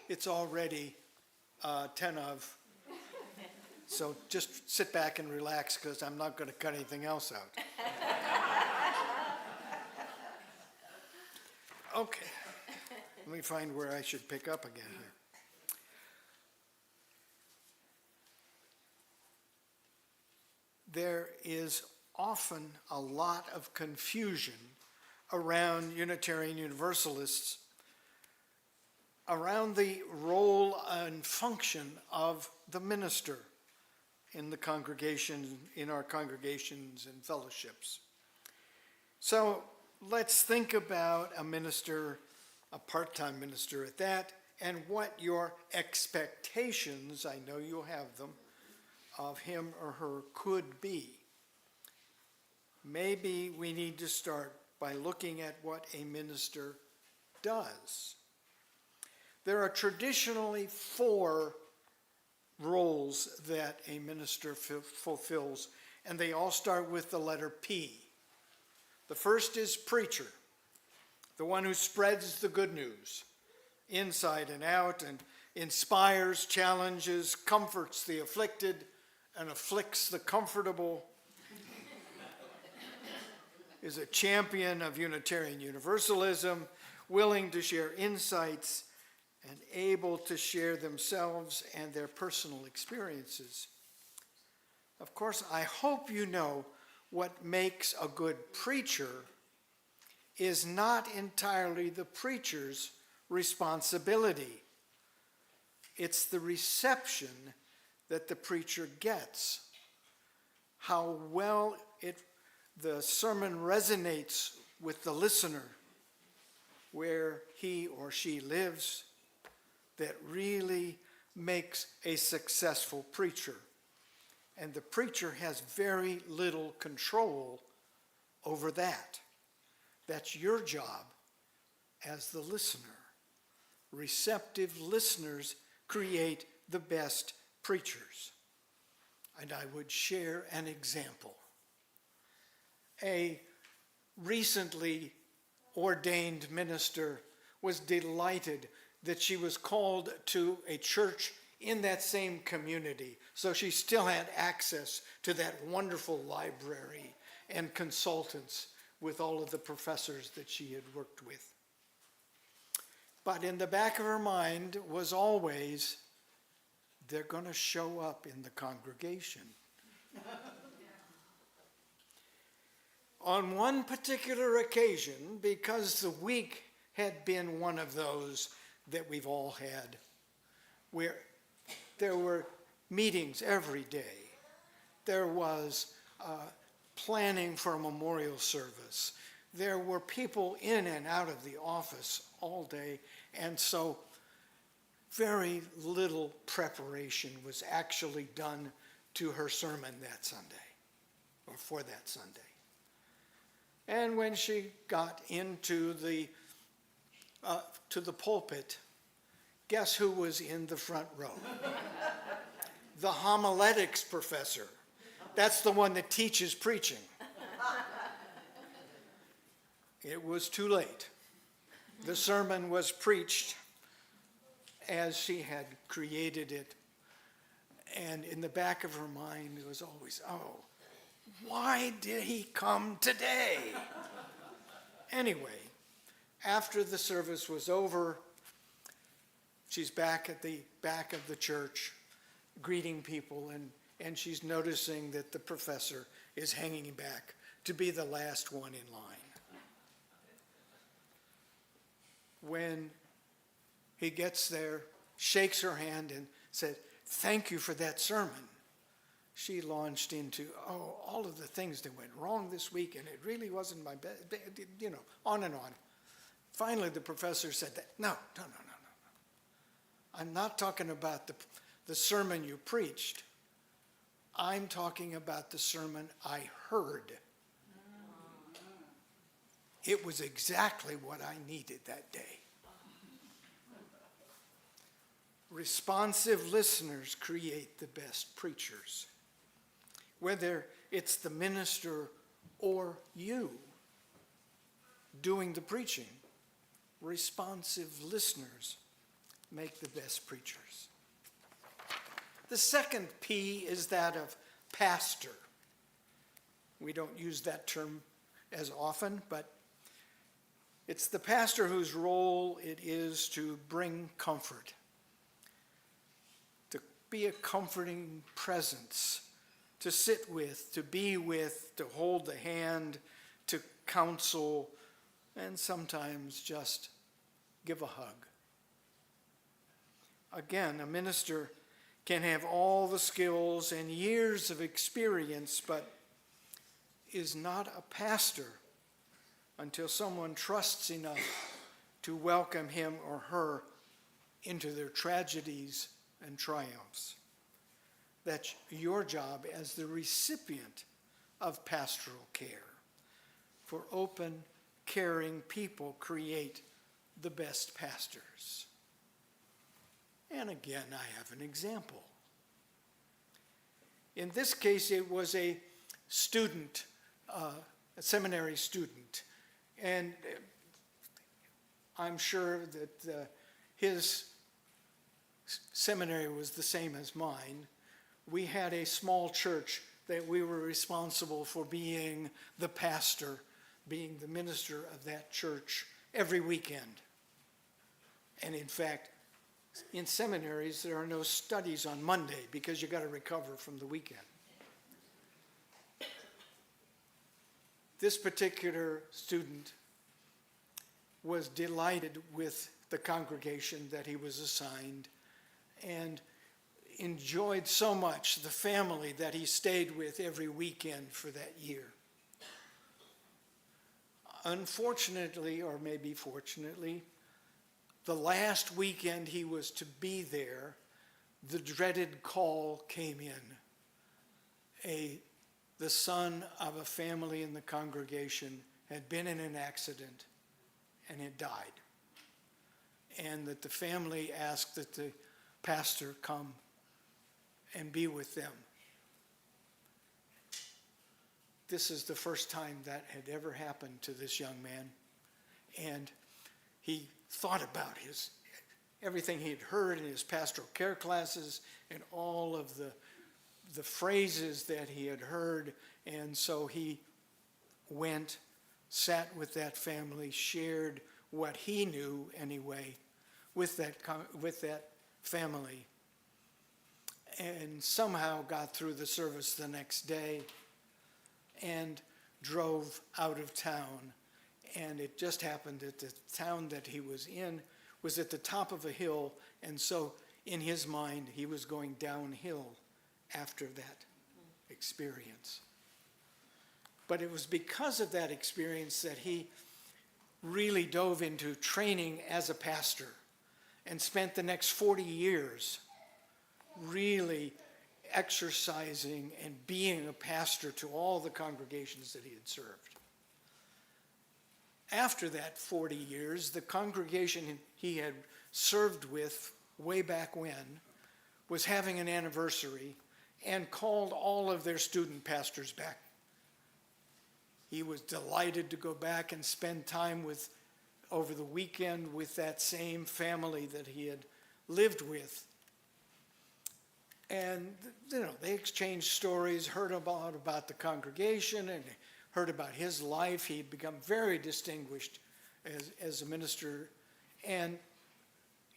it's already 10 of. So just sit back and relax because I'm not going to cut anything else out. Okay, let me find where I should pick up again here. There is often a lot of confusion around Unitarian Universalists around the role and function of the minister in the congregation, in our congregations and fellowships. So let's think about a minister, a part-time minister at that, and what your expectations, I know you have them, of him or her could be. Maybe we need to start by looking at what a minister does. There are traditionally 4 roles that a minister fulfills, and they all start with the letter P. The first is preacher, the one who spreads the good news, inside and out, and inspires, challenges, comforts the afflicted, and afflicts the comfortable, is a champion of Unitarian Universalism, willing to share insights, and able to share themselves and their personal experiences. Of course, I hope you know what makes a good preacher is not entirely the preacher's responsibility. It's the reception that the preacher gets, how well the sermon resonates with the listener, where he or she lives, that really makes a successful preacher. And the preacher has very little control over that. That's your job as the listener. Receptive listeners create the best preachers. And I would share an example. A recently ordained minister was delighted that she was called to a church in that same community. So she still had access to that wonderful library and consultants with all of the professors that she had worked with. But in the back of her mind was always, they're going to show up in the congregation. On one particular occasion, because the week had been one of those that we've all had, where there were meetings every day. There was planning for a memorial service. There were people in and out of the office all day, and so very little preparation was actually done to her sermon that Sunday, or for that Sunday. And when she got into the to the pulpit, guess who was in the front row? The homiletics professor. That's the one that teaches preaching. It was too late. The sermon was preached as she had created it. And in the back of her mind, it was always, oh, why did he come today? Anyway, after the service was over, she's back at the back of the church greeting people, and she's noticing that the professor is hanging back to be the last one in line. When he gets there, shakes her hand and said, "Thank you for that sermon," she launched into, all of the things that went wrong this week, and it really wasn't my best, on and on. Finally, the professor said that, no. I'm not talking about the sermon you preached. I'm talking about the sermon I heard. It was exactly what I needed that day. Responsive listeners create the best preachers. Whether it's the minister or you doing the preaching, responsive listeners make the best preachers. The second P is that of pastor. We don't use that term as often, but it's the pastor whose role it is to bring comfort, to be a comforting presence, to sit with, to be with, to hold the hand, to counsel, and sometimes just give a hug. Again, a minister can have all the skills and years of experience, but is not a pastor until someone trusts enough to welcome him or her into their tragedies and triumphs. That's your job as the recipient of pastoral care. For open, caring people create the best pastors. And again, I have an example. In this case, it was a student, a seminary student, and I'm sure that his seminary was the same as mine. We had a small church that we were responsible for being the pastor, being the minister of that church every weekend. And in fact, in seminaries, there are no studies on Monday because you got to recover from the weekend. This particular student was delighted with the congregation that he was assigned and enjoyed so much the family that he stayed with every weekend for that year. Unfortunately, or maybe fortunately, the last weekend he was to be there, the dreaded call came in. The son of a family in the congregation had been in an accident and had died. And that the family asked that the pastor come and be with them. This is the first time that had ever happened to this young man. And he thought about everything he had heard in his pastoral care classes and all of the phrases that he had heard. And so he went, sat with that family, shared what he knew anyway with that family, and somehow got through the service the next day and drove out of town. And it just happened that the town that he was in was at the top of a hill, and so in his mind he was going downhill after that experience. But it was because of that experience that he really dove into training as a pastor and spent the next 40 years really exercising and being a pastor to all the congregations that he had served. After that 40 years, the congregation he had served with way back when was having an anniversary and called all of their student pastors back. He was delighted to go back and spend time with, over the weekend, with that same family that he had lived with. And, you know, they exchanged stories, heard about the congregation, and heard about his life. He'd become very distinguished as a minister. And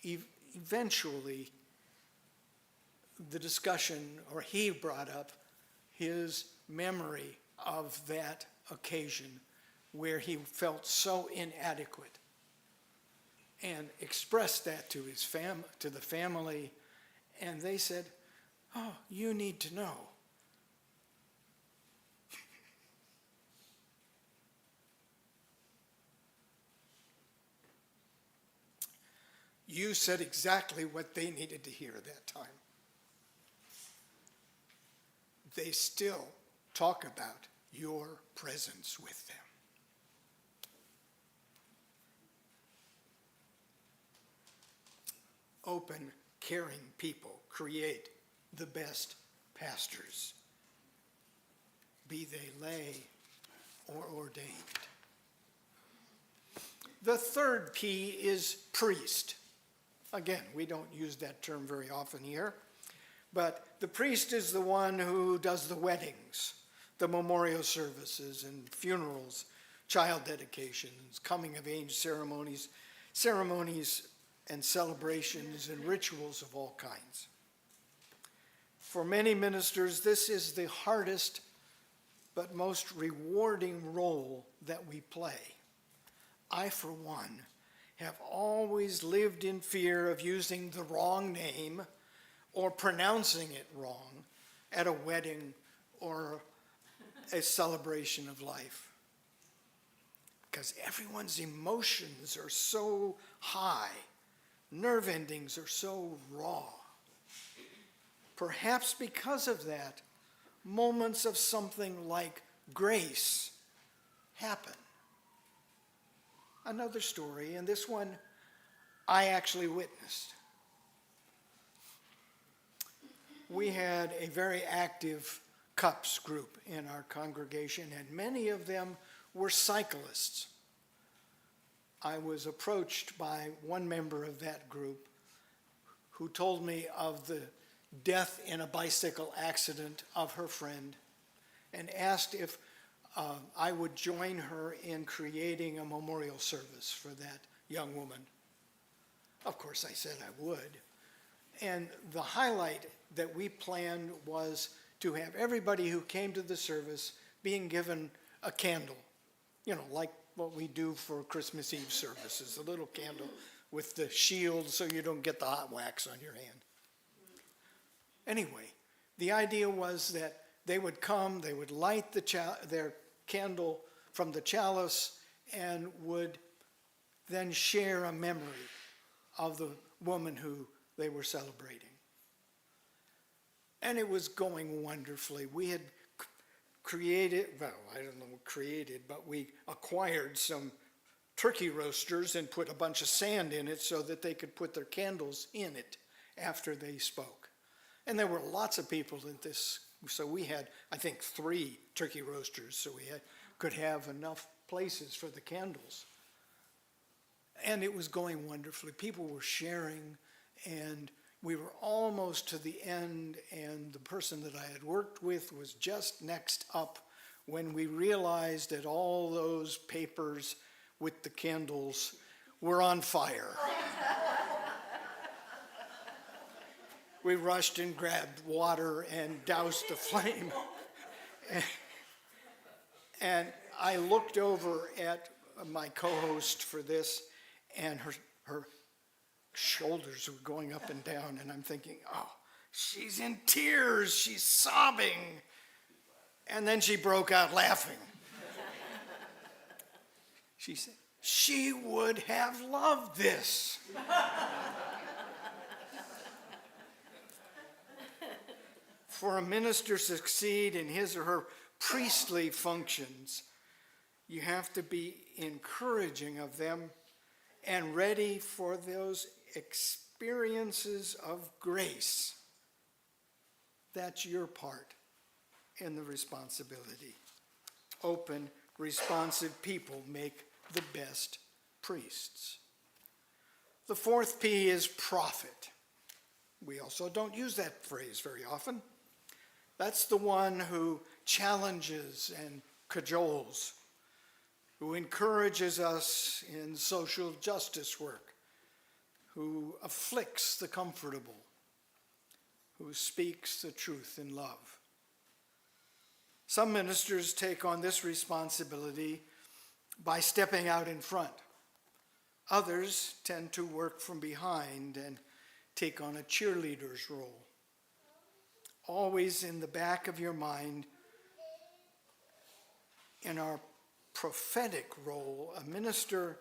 eventually, the discussion, or he brought up his memory of that occasion where he felt so inadequate, and expressed that to his to the family, and they said, "Oh, you need to know." You said exactly what they needed to hear at that time. They still talk about your presence with them. Open, caring people create the best pastors, be they lay or ordained. The third P is priest. Again, we don't use that term very often here, but the priest is the one who does the weddings, the memorial services and funerals, child dedications, coming of age ceremonies and celebrations and rituals of all kinds. For many ministers, this is the hardest but most rewarding role that we play. I, for one, have always lived in fear of using the wrong name or pronouncing it wrong at a wedding or a celebration of life. Because everyone's emotions are so high, nerve endings are so raw. Perhaps because of that, moments of something like grace happen. Another story, and this one I actually witnessed. We had a very active CUPS group in our congregation, and many of them were cyclists. I was approached by one member of that group who told me of the death in a bicycle accident of her friend and asked if I would join her in creating a memorial service for that young woman. Of course, I said I would. And the highlight that we planned was to have everybody who came to the service being given a candle, you know, like what we do for Christmas Eve services, a little candle with the shield so you don't get the hot wax on your hand. Anyway, the idea was that they would come, they would light their candle from the chalice and would then share a memory of the woman who they were celebrating. And it was going wonderfully. We had created, well, I don't know what created, but we acquired some turkey roasters and put a bunch of sand in it so that they could put their candles in it after they spoke. And there were lots of people in this, so we had, I think, 3 turkey roasters, so we could have enough places for the candles. And it was going wonderfully. People were sharing, and we were almost to the end, and the person that I had worked with was just next up when we realized that all those papers with the candles were on fire. We rushed and grabbed water and doused the flame. And I looked over at my co-host for this, and her shoulders were going up and down, and I'm thinking, oh, she's in tears, she's sobbing. And then she broke out laughing. She said, she would have loved this. For a minister to succeed in his or her priestly functions, You have to be encouraging of them and ready for those experiences of grace. That's your part in the responsibility. Open, responsive people make the best priests. The fourth P is prophet. We also don't use that phrase very often. That's the one who challenges and cajoles, who encourages us in social justice work, who afflicts the comfortable, who speaks the truth in love. Some ministers take on this responsibility by stepping out in front. Others tend to work from behind and take on a cheerleader's role. Always in the back of your mind, in our prophetic role, a minister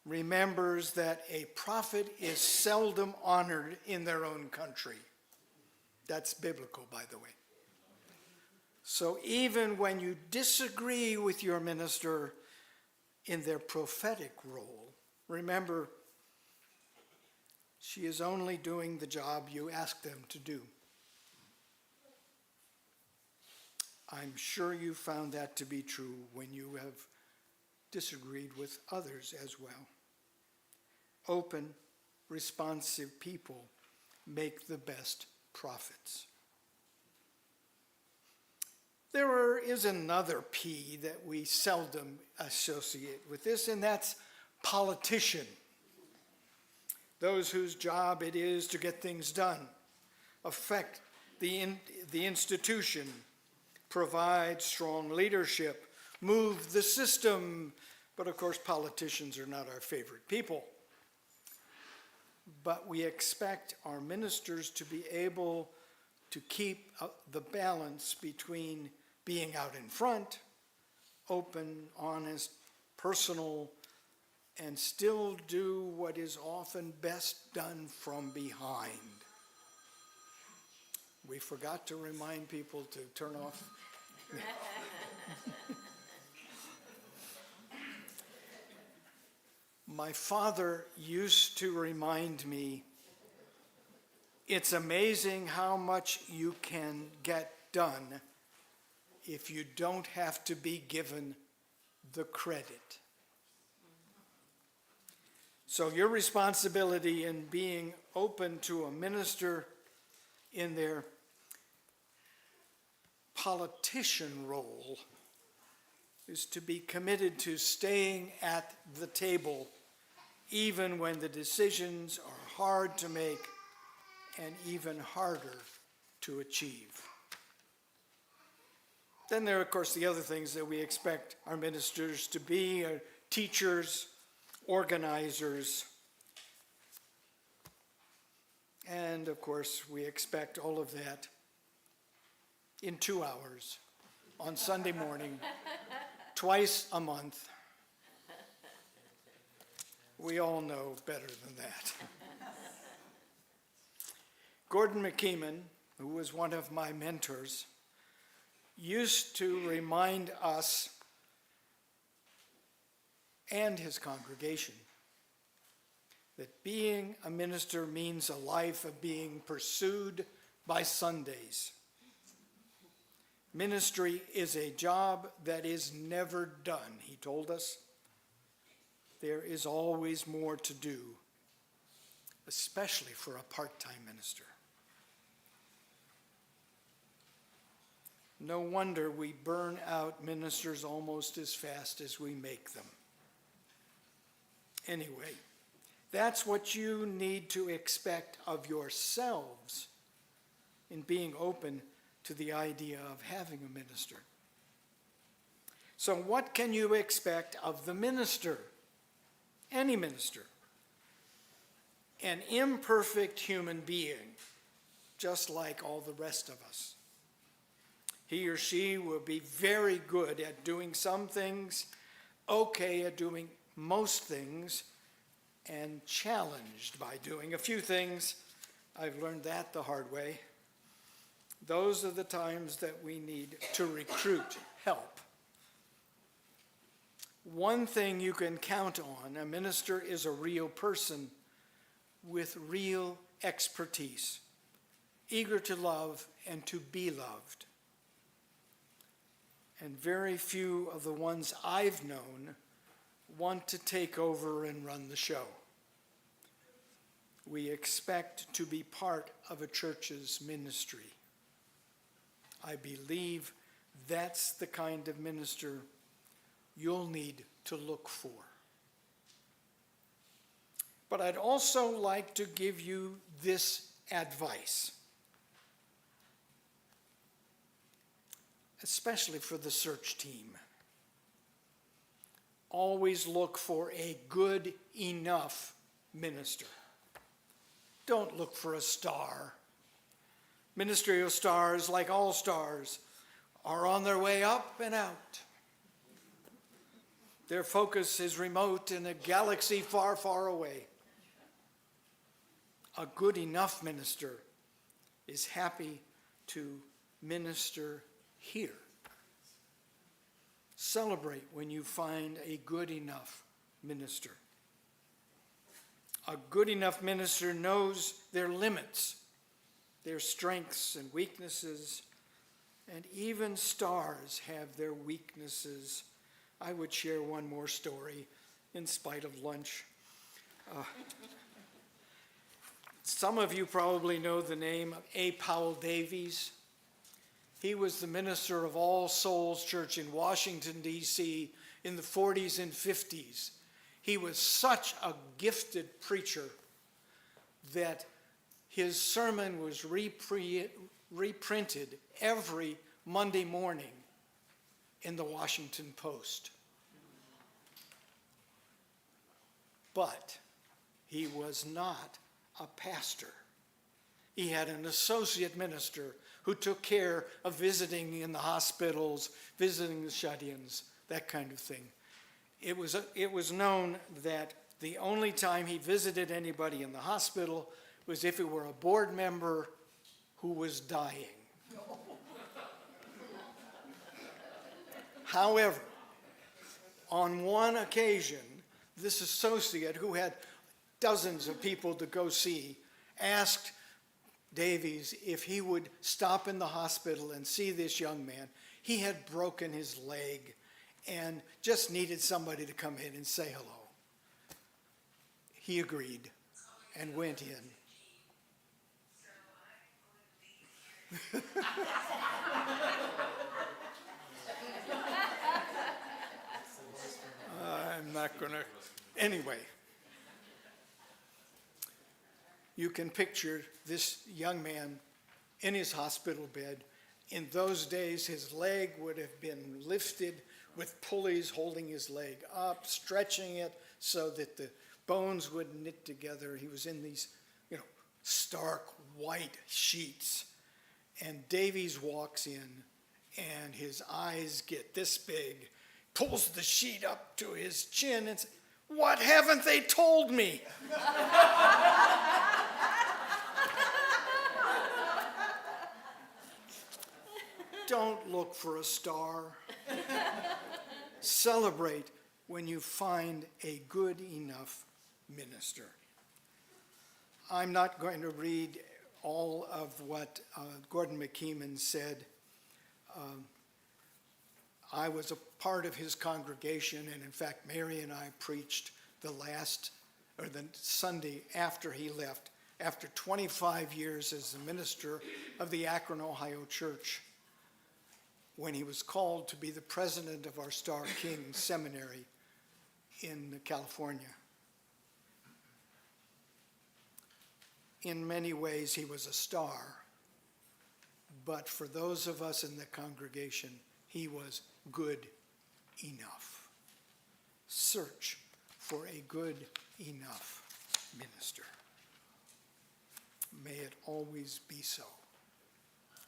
remembers that a prophet is seldom honored in their own country. That's biblical, by the way. So even when you disagree with your minister in their prophetic role, remember, she is only doing the job you ask them to do. I'm sure you found that to be true when you have disagreed with others as well. Open, responsive people make the best prophets. There is another P that we seldom associate with this, and that's politician. Those whose job it is to get things done, affect the institution, provide strong leadership, move the system. But of course, politicians are not our favorite people. But we expect our ministers to be able to keep the balance between being out in front, open, honest, personal, and still do what is often best done from behind. We forgot to remind people to turn off. My father used to remind me, it's amazing how much you can get done if you don't have to be given the credit. So your responsibility in being open to a minister in their politician role is to be committed to staying at the table even when the decisions are hard to make and even harder to achieve. Then there are, of course, the other things that we expect our ministers to be, teachers, organizers, and of course we expect all of that in 2 hours on Sunday morning, twice a month. We all know better than that. Gordon McKeeman, who was one of my mentors, used to remind us and his congregation that being a minister means a life of being pursued by Sundays. Ministry is a job that is never done, he told us. There is always more to do, especially for a part-time minister. No wonder we burn out ministers almost as fast as we make them. Anyway, that's what you need to expect of yourselves in being open to the idea of having a minister. So what can you expect of the minister? Any minister. An imperfect human being, just like all the rest of us. He or she will be very good at doing some things, okay at doing most things, and challenged by doing a few things. I've learned that the hard way. Those are the times that we need to recruit help. One thing you can count on, a minister is a real person with real expertise, eager to love and to be loved. And very few of the ones I've known want to take over and run the show. We expect to be part of a church's ministry. I believe that's the kind of minister you'll need to look for. But I'd also like to give you this advice, especially for the search team. Always look for a good enough minister. Don't look for a star. Ministerial stars, like all stars, are on their way up and out. Their focus is remote in a galaxy far, far away. A good enough minister is happy to minister here. Celebrate when you find a good enough minister. A good enough minister knows their limits, their strengths and weaknesses, and even stars have their weaknesses. I would share one more story in spite of lunch. Some of you probably know the name of A. Powell Davies. He was the minister of All Souls Church in Washington, D.C. in the 40s and 50s. He was such a gifted preacher that his sermon was reprinted every Monday morning in the Washington Post. But he was not a pastor. He had an associate minister who took care of visiting in the hospitals, visiting the shut-ins, that kind of thing. It was known that the only time he visited anybody in the hospital was if it were a board member who was dying. However, on one occasion, this associate who had dozens of people to go see asked Davies if he would stop in the hospital and see this young man. He had broken his leg and just needed somebody to come in and say hello. He agreed and went in. I'm not going to. Anyway, you can picture this young man in his hospital bed. In those days, his leg would have been lifted with pulleys holding his leg up, stretching it so that the bones would knit together. He was in these, stark white sheets. And Davies walks in, and his eyes get this big, pulls the sheet up to his chin and says, "What haven't they told me?" Don't look for a star. Celebrate when you find a good enough minister. I'm not going to read all of what Gordon McKeeman said. I was a part of his congregation, and in fact, Mary and I preached the Sunday after he left, after 25 years as the minister of the Akron, Ohio church, when he was called to be the president of our Star King Seminary in California. In many ways, he was a star, but for those of us in the congregation, he was good enough. Search for a good enough minister. May it always be so,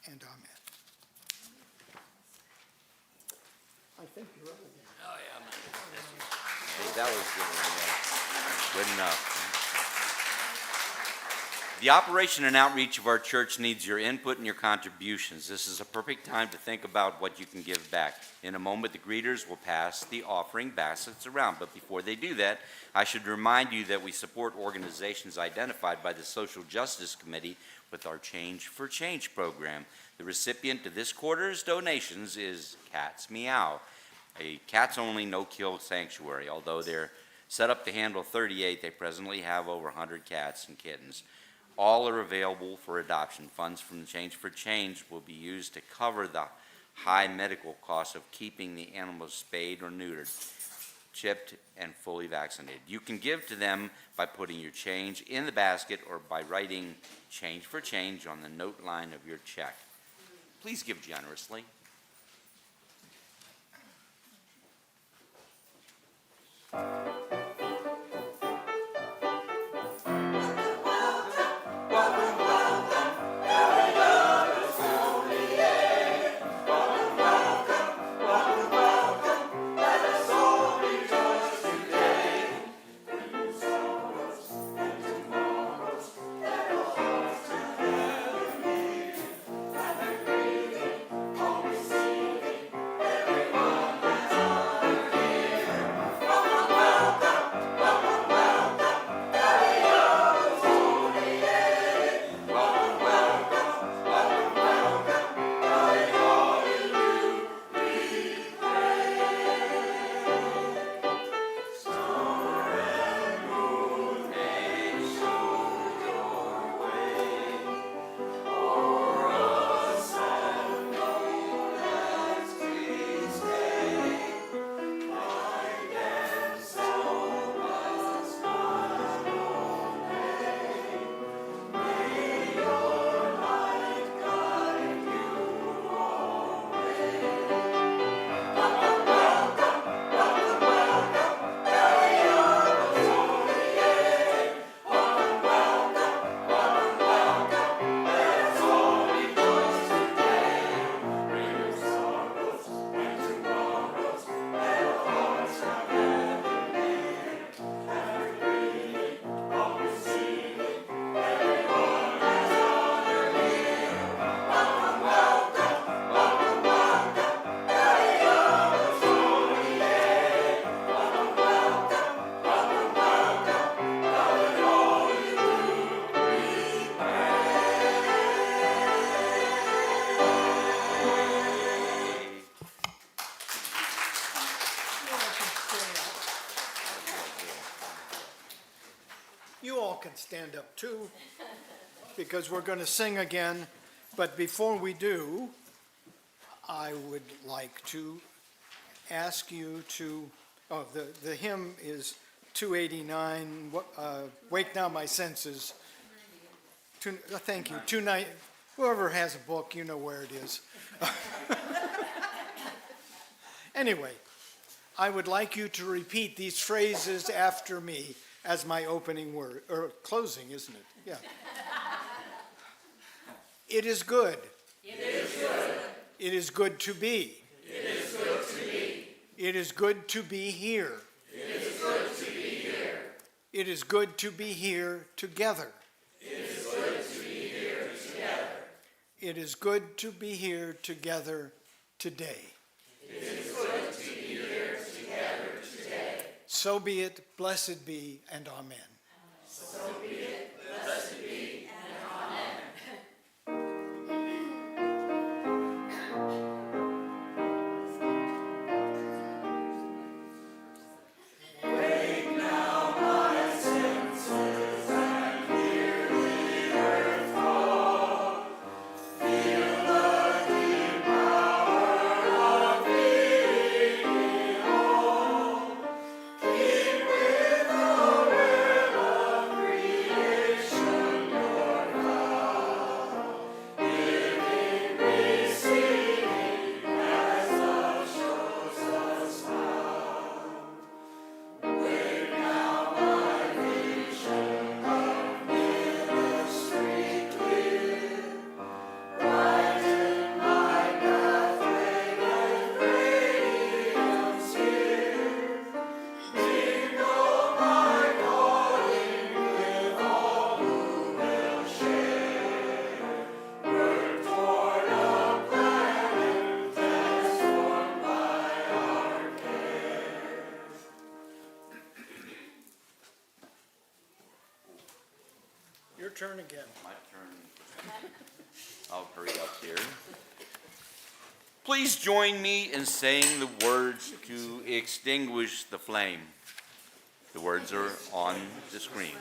and amen. I think you're up again. Oh, yeah, man. Hey, that was good. Yeah. Good enough. The operation and outreach of our church needs your input and your contributions. This is a perfect time to think about what you can give back. In a moment, the greeters will pass the offering baskets around. But before they do that, I should remind you that we support organizations identified by the Social Justice Committee with our Change for Change program. The recipient of this quarter's donations is Cats Meow, a cats-only no-kill sanctuary. Although they're set up to handle 38, they presently have over 100 cats and kittens. All are available for adoption. Funds from the Change for Change will be used to cover the high medical costs of keeping the animals spayed or neutered, chipped, and fully vaccinated. You can give to them by putting your change in the basket or by writing Change for Change on the note line of your check. Please give generously. You all can stand up too, because we're going to sing again. But before we do, I would like to ask you to, the hymn is 289, Wake Now My Senses. Thank you, 290, whoever has a book, you know where it is. Anyway, I would like you to repeat these phrases after me as my opening word, or closing, isn't it? Yeah. It is good. It is good. It is good to be. It is good to be. It is good to be here. It is good to be here. It is good to be here together. It is good to be here together. It is good to be here together today. It is good to be here together today. So be it, blessed be, and amen. So be it, blessed be, and amen. Wake now my senses and hear the earth call. Feel the deep power of being whole. Keep with the web of creation. turn again. My turn. I'll hurry up here. Please join me in saying the words to extinguish the flame. The words are on the screen.